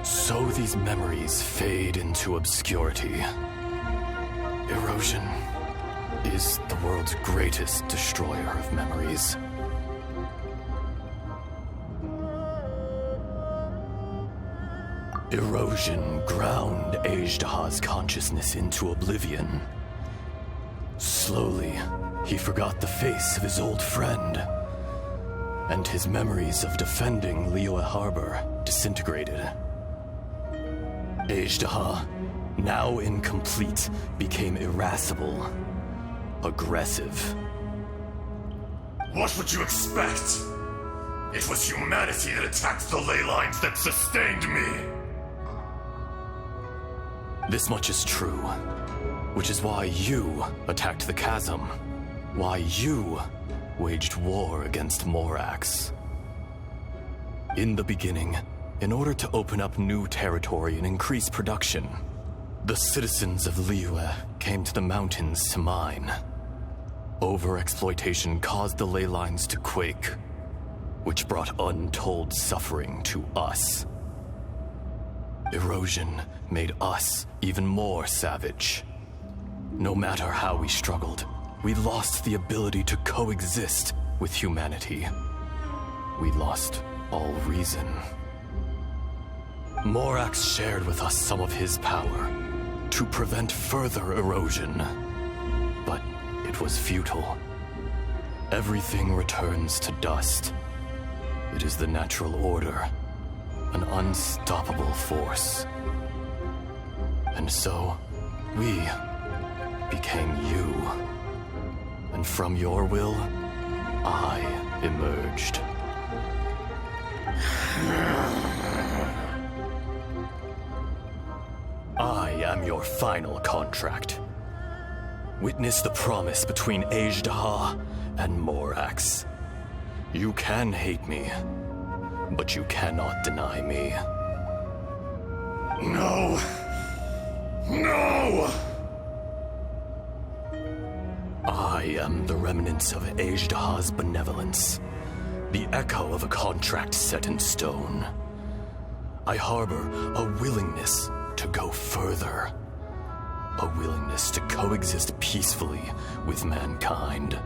so these memories fade into obscurity. Erosion is the world's greatest destroyer of memories. Erosion ground Ajdaha's consciousness into oblivion. Slowly, he forgot the face of his old friend, and his memories of defending Liyue Harbor disintegrated. Ajdaha, now incomplete, became irascible, aggressive. What would you expect? It was humanity that attacked the ley lines that sustained me. This much is true, which is why you attacked the chasm, why you waged war against Morax. In the beginning, in order to open up new territory and increase production, the citizens of Liyue came to the mountains to mine. Overexploitation caused the ley lines to quake, which brought untold suffering to us. Erosion made us even more savage. No matter how we struggled, we lost the ability to coexist with humanity. We lost all reason. Morax shared with us some of his power to prevent further erosion, but it was futile. Everything returns to dust. It is the natural order, an unstoppable force. And so, we became you. And from your will, I emerged. I am your final contract. Witness the promise between Ajdaha and Morax. You can hate me, but you cannot deny me. No! No! I am the remnants of Ajdaha's benevolence, the echo of a contract set in stone. I harbor a willingness to go further, a willingness to coexist peacefully with mankind.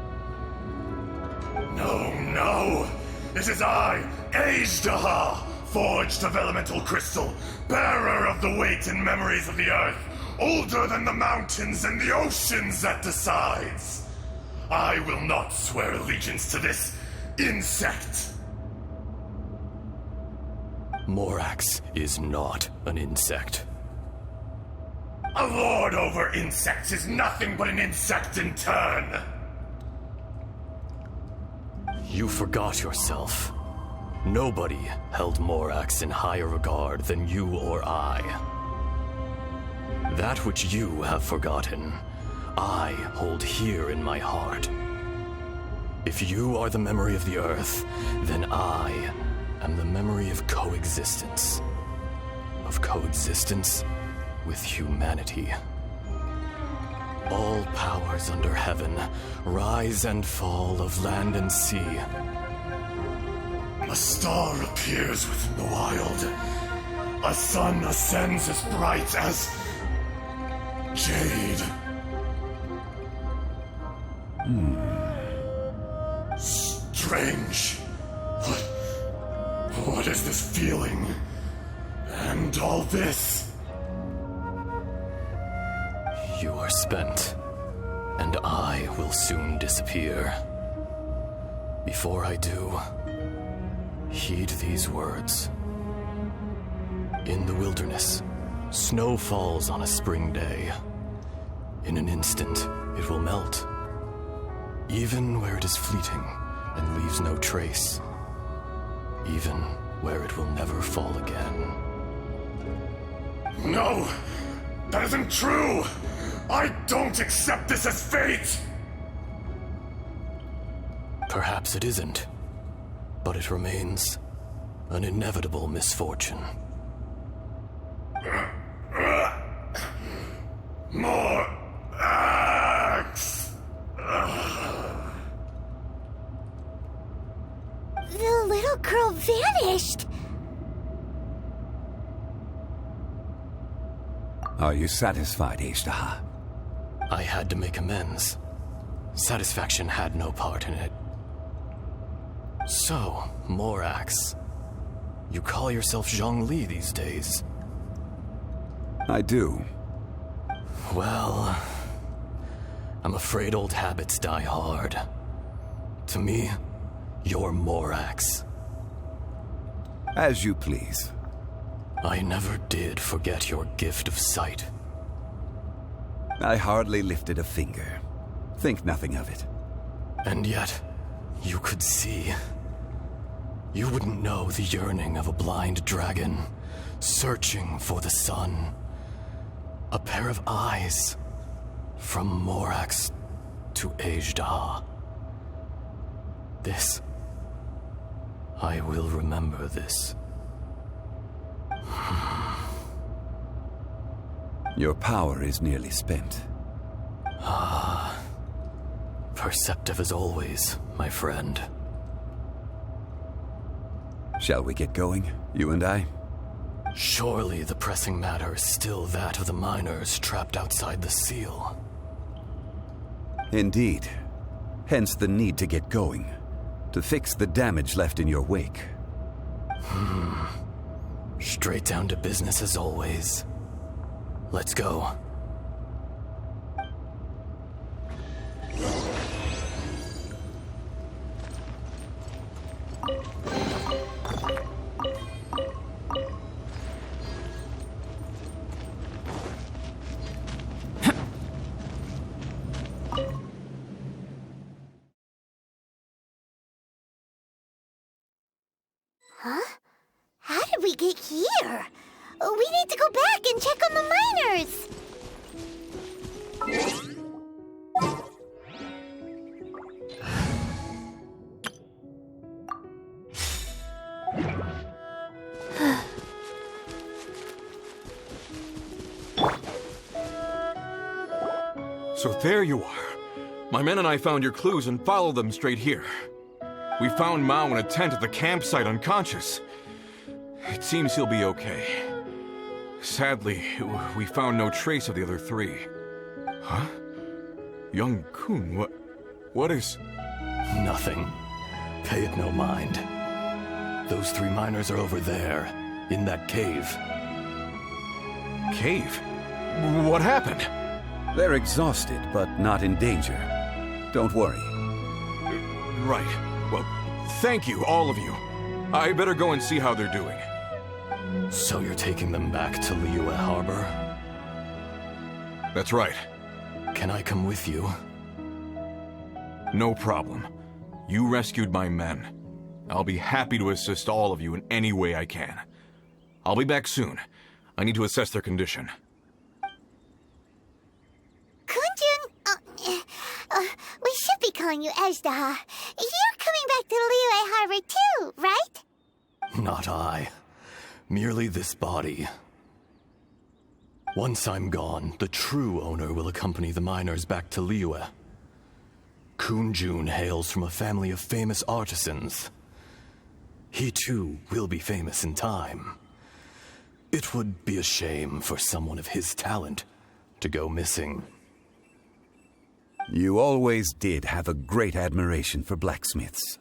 No, no! It is I, Ajdaha, forged of elemental crystal, bearer of the weight and memories of the earth, older than the mountains and the oceans that decides. I will not swear allegiance to this insect. Morax is not an insect. A lord over insects is nothing but an insect in turn. You forgot yourself. Nobody held Morax in higher regard than you or I. That which you have forgotten, I hold here in my heart. If you are the memory of the Earth, then I am the memory of coexistence. Of coexistence with humanity. All powers under heaven, rise and fall of land and sea. A star appears within the wild. A sun ascends as bright as jade. Strange. What is this feeling? And all this? You are spent, and I will soon disappear. Before I do, heed these words. In the wilderness, snow falls on a spring day. In an instant, it will melt, even where it is fleeting and leaves no trace, even where it will never fall again. No! That isn't true! I don't accept this as fate! Perhaps it isn't, but it remains an inevitable misfortune. More axe! The little girl vanished! Are you satisfied, Ajdaha? I had to make amends. Satisfaction had no part in it. So, Morax, you call yourself Zhongli these days? I do. Well, I'm afraid old habits die hard. To me, you're Morax. As you please. I never did forget your gift of sight. I hardly lifted a finger. Think nothing of it. And yet, you could see. You wouldn't know the yearning of a blind dragon, searching for the sun. A pair of eyes, from Morax to Ajdaha. This, I will remember this. Your power is nearly spent. Ah, perceptive as always, my friend. Shall we get going, you and I? Surely the pressing matter is still that of the miners trapped outside the seal. Indeed. Hence the need to get going. To fix the damage left in your wake. Straight down to business as always. Let's go. Huh? How did we get here? We need to go back and check on the miners! So there you are. My men and I found your clues and followed them straight here. We found Mao in a tent at the campsite unconscious. It seems he'll be okay. Sadly, we found no trace of the other three. Huh? Young Kun, what is... Nothing. Pay it no mind. Those 3 miners are over there, in that cave. Cave? What happened? They're exhausted, but not in danger. Don't worry. Right. Well, thank you, all of you. I better go and see how they're doing. So you're taking them back to Liyue Harbor? That's right. Can I come with you? No problem. You rescued my men. I'll be happy to assist all of you in any way I can. I'll be back soon. I need to assess their condition. Kunjun, we should be calling you Ezdaha. You're coming back to Liyue Harbor too, right? Not I. Merely this body. Once I'm gone, the true owner will accompany the miners back to Liyue. Kunjun hails from a family of famous artisans. He too will be famous in time. It would be a shame for someone of his talent to go missing. You always did have a great admiration for blacksmiths.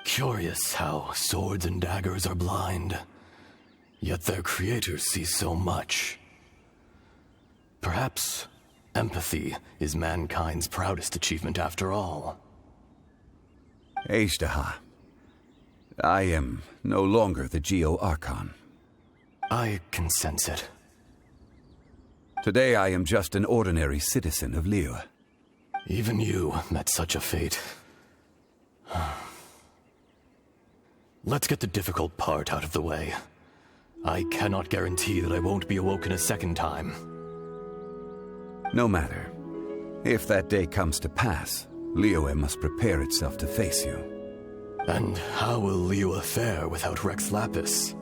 Curious how swords and daggers are blind, yet their creators see so much. Perhaps empathy is mankind's proudest achievement after all. Ezdaha, I am no longer the Geo-Archon. I can sense it. Today I am just an ordinary citizen of Liyue. Even you met such a fate. Let's get the difficult part out of the way. I cannot guarantee that I won't be awoken a second time. No matter. If that day comes to pass, Liyue must prepare itself to face you. And how will Liyue fare without Rex Lapis?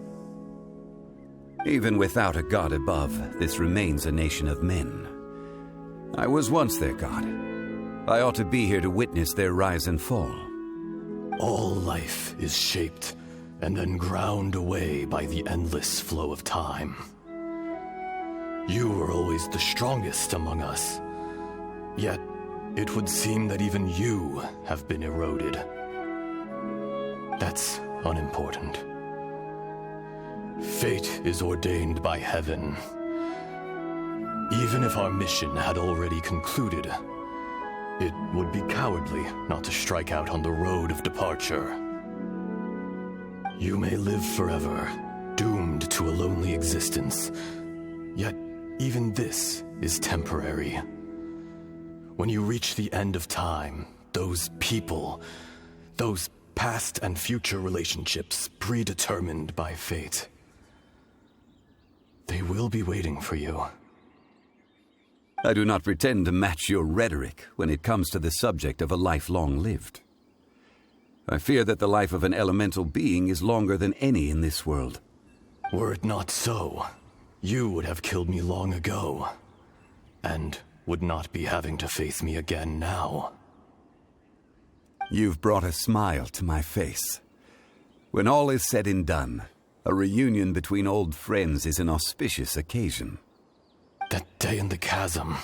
Even without a god above, this remains a nation of men. I was once their god. I ought to be here to witness their rise and fall. All life is shaped and then ground away by the endless flow of time. You were always the strongest among us. Yet, it would seem that even you have been eroded. That's unimportant. Fate is ordained by heaven. Even if our mission had already concluded, it would be cowardly not to strike out on the road of departure. You may live forever, doomed to a lonely existence. Yet, even this is temporary. When you reach the end of time, those people, those past and future relationships predetermined by fate, they will be waiting for you. I do not pretend to match your rhetoric when it comes to the subject of a life long lived. I fear that the life of an elemental being is longer than any in this world. Were it not so, you would have killed me long ago, and would not be having to face me again now. You've brought a smile to my face. When all is said and done, a reunion between old friends is an auspicious occasion. That day in the chasm,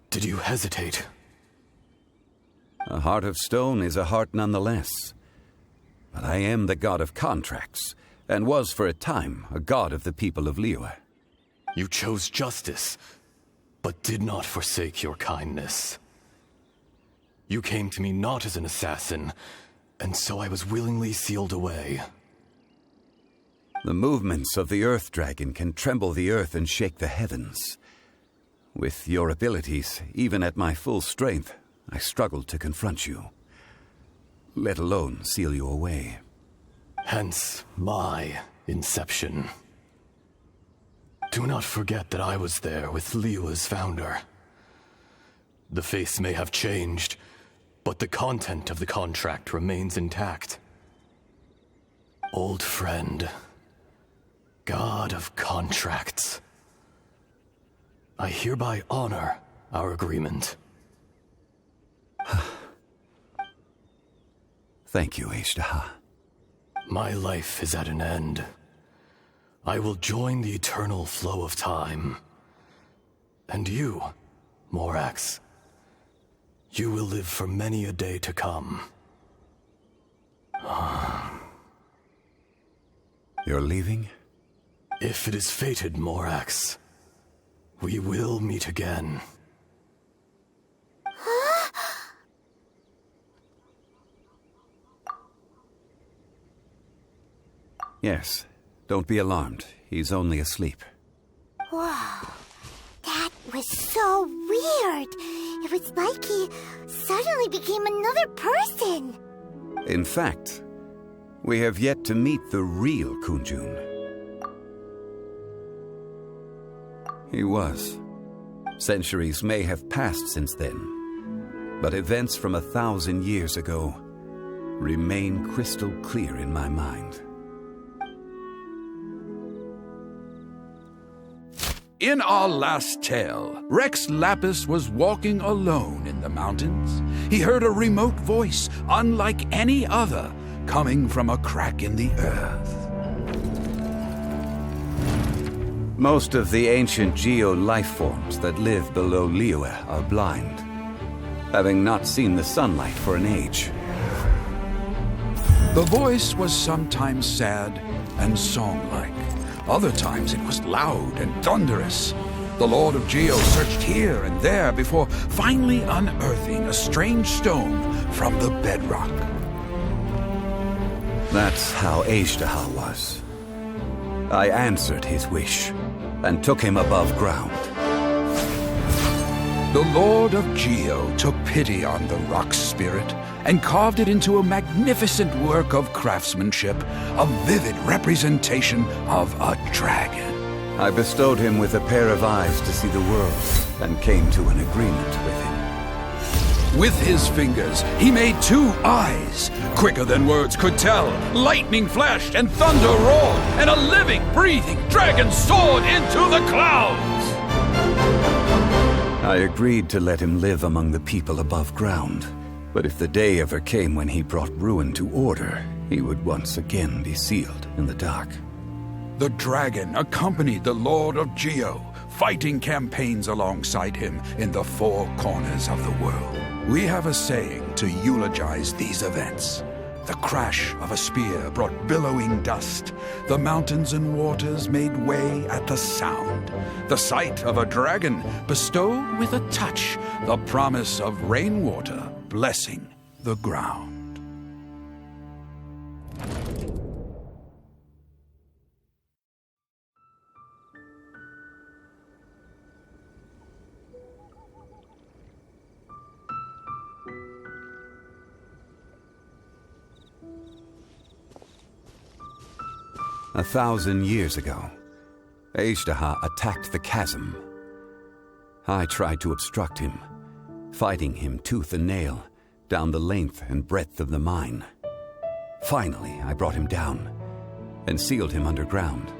did you hesitate? A heart of stone is a heart nonetheless. But I am the god of contracts, and was for a time a god of the people of Liyue. You chose justice, but did not forsake your kindness. You came to me not as an assassin, and so I was willingly sealed away. The movements of the Earth Dragon can tremble the earth and shake the heavens. With your abilities, even at my full strength, I struggled to confront you, let alone seal you away. Hence my inception. Do not forget that I was there with Liyue's founder. The face may have changed, but the content of the contract remains intact. Old friend, god of contracts, I hereby honor our agreement. Thank you, Ezdaha. My life is at an end. I will join the eternal flow of time. And you Morax, you will live for many a day to come. You're leaving? If it is fated, Morax, we will meet again. Yes. Don't be alarmed. He's only asleep. Whoa. That was so weird. It was like he suddenly became another person. In fact, we have yet to meet the real Kunjun. He was. Centuries may have passed since then, but events from 1,000 years ago remain crystal clear in my mind. In our last tale, Rex Lapis was walking alone in the mountains. He heard a remote voice, unlike any other, coming from a crack in the earth. Most of the ancient geo-life forms that live below Liyue are blind, having not seen the sunlight for an age. The voice was sometimes sad and song-like. Other times it was loud and thunderous. The Lord of Geo searched here and there before finally unearthing a strange stone from the bedrock. That's how Azhdaha was. I answered his wish and took him above ground. The Lord of Geo took pity on the rock spirit and carved it into a magnificent work of craftsmanship, a vivid representation of a dragon. I bestowed him with a pair of eyes to see the world and came to an agreement with him. With his fingers, he made 2 eyes. Quicker than words could tell, lightning flashed and thunder roared, and a living, breathing dragon soared into the clouds. I agreed to let him live among the people above ground. But if the day ever came when he brought ruin to order, he would once again be sealed in the dark. The dragon accompanied the Lord of Geo, fighting campaigns alongside him in the 4 corners of the world. We have a saying to eulogize these events. The crash of a spear brought billowing dust. The mountains and waters made way at the sound. The sight of a dragon bestowed with a touch the promise of rainwater blessing the ground. A 1,000 years ago, Azhdaha attacked the chasm. I tried to obstruct him, fighting him tooth and nail down the length and breadth of the mine. Finally, I brought him down and sealed him underground.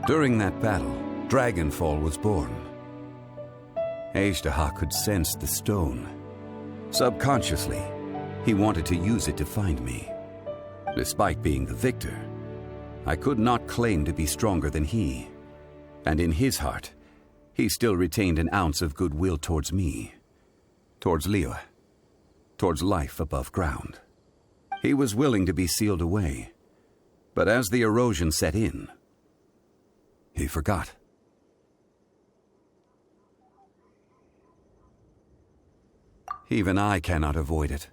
During that battle, Dragonfall was born. Azhdaha could sense the stone. Subconsciously, he wanted to use it to find me. Despite being the victor, I could not claim to be stronger than he. And in his heart, he still retained an ounce of goodwill towards me, towards Liyue, towards life above ground. He was willing to be sealed away, but as the erosion set in, he forgot. Even I cannot avoid it.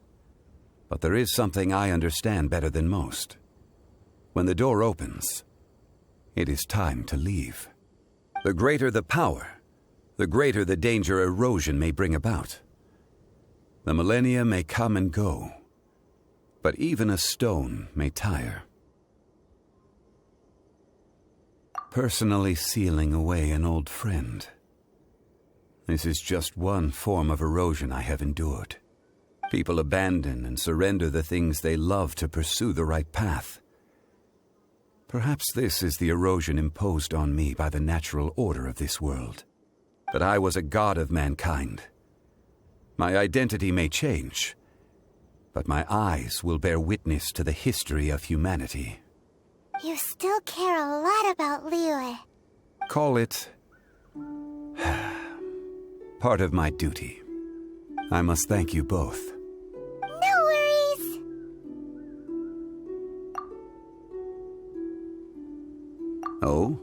But there is something I understand better than most. When the door opens, it is time to leave. The greater the power, the greater the danger erosion may bring about. The millennia may come and go, but even a stone may tire. Personally sealing away an old friend. This is just one form of erosion I have endured. People abandon and surrender the things they love to pursue the right path. Perhaps this is the erosion imposed on me by the natural order of this world. That I was a god of mankind. My identity may change, but my eyes will bear witness to the history of humanity. You still care a lot about Liyue. Call it part of my duty. I must thank you both. No worries. Oh?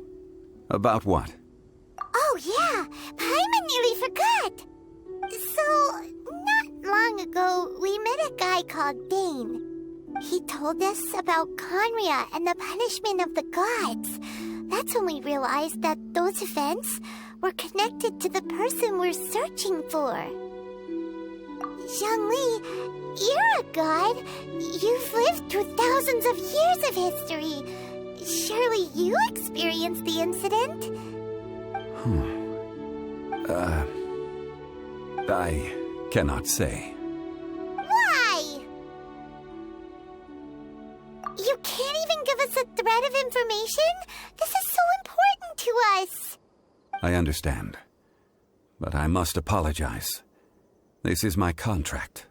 About what? Oh, yeah. Paimon nearly forgot. So, not long ago, we met a guy called Dane. He told us about Conria and the punishment of the gods. That's when we realized that those events were connected to the person we're searching for. Zhongli, you're a god. You've lived through thousands of years of history. Surely you experienced the incident? I cannot say. Why? You can't even give us a thread of information? This is so important to us. I understand. But I must apologize. This is my contract.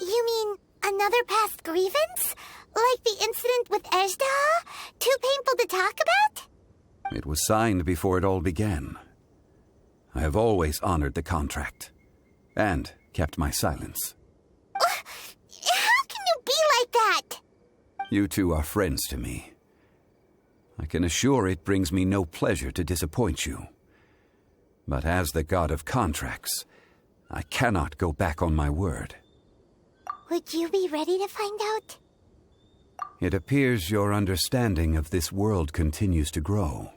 You mean another past grievance? Like the incident with Ejda? Too painful to talk about? It was signed before it all began. I have always honored the contract. And kept my silence. How can you be like that? You two are friends to me. I can assure it brings me no pleasure to disappoint you. But as the god of contracts, I cannot go back on my word. Would you be ready to find out? It appears your understanding of this world continues to grow.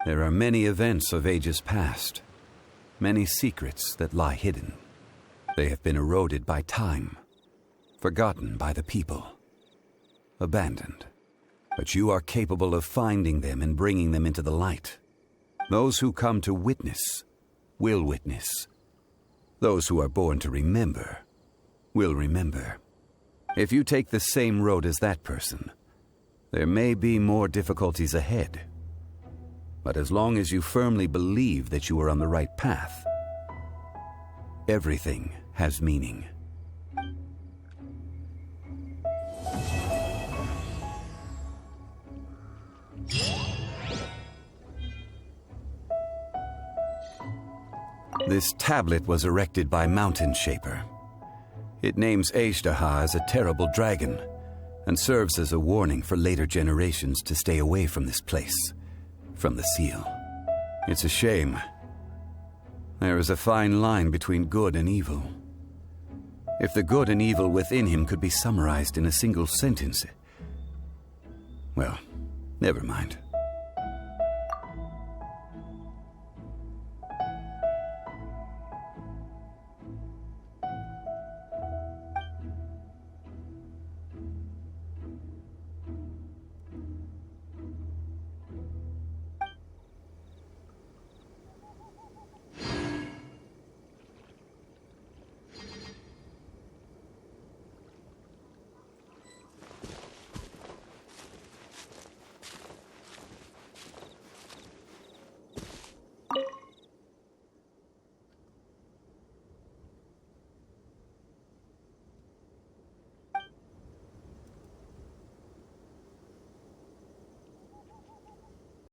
There are many events of ages past, many secrets that lie hidden. They have been eroded by time, forgotten by the people, abandoned. But you are capable of finding them and bringing them into the light. Those who come to witness will witness. Those who are born to remember will remember. If you take the same road as that person, there may be more difficulties ahead. But as long as you firmly believe that you are on the right path, everything has meaning. This tablet was erected by Mountain Shaper. It names Ejdaha as a terrible dragon and serves as a warning for later generations to stay away from this place, from the seal. It's a shame. There is a fine line between good and evil. If the good and evil within him could be summarized in a single sentence... Well, never mind.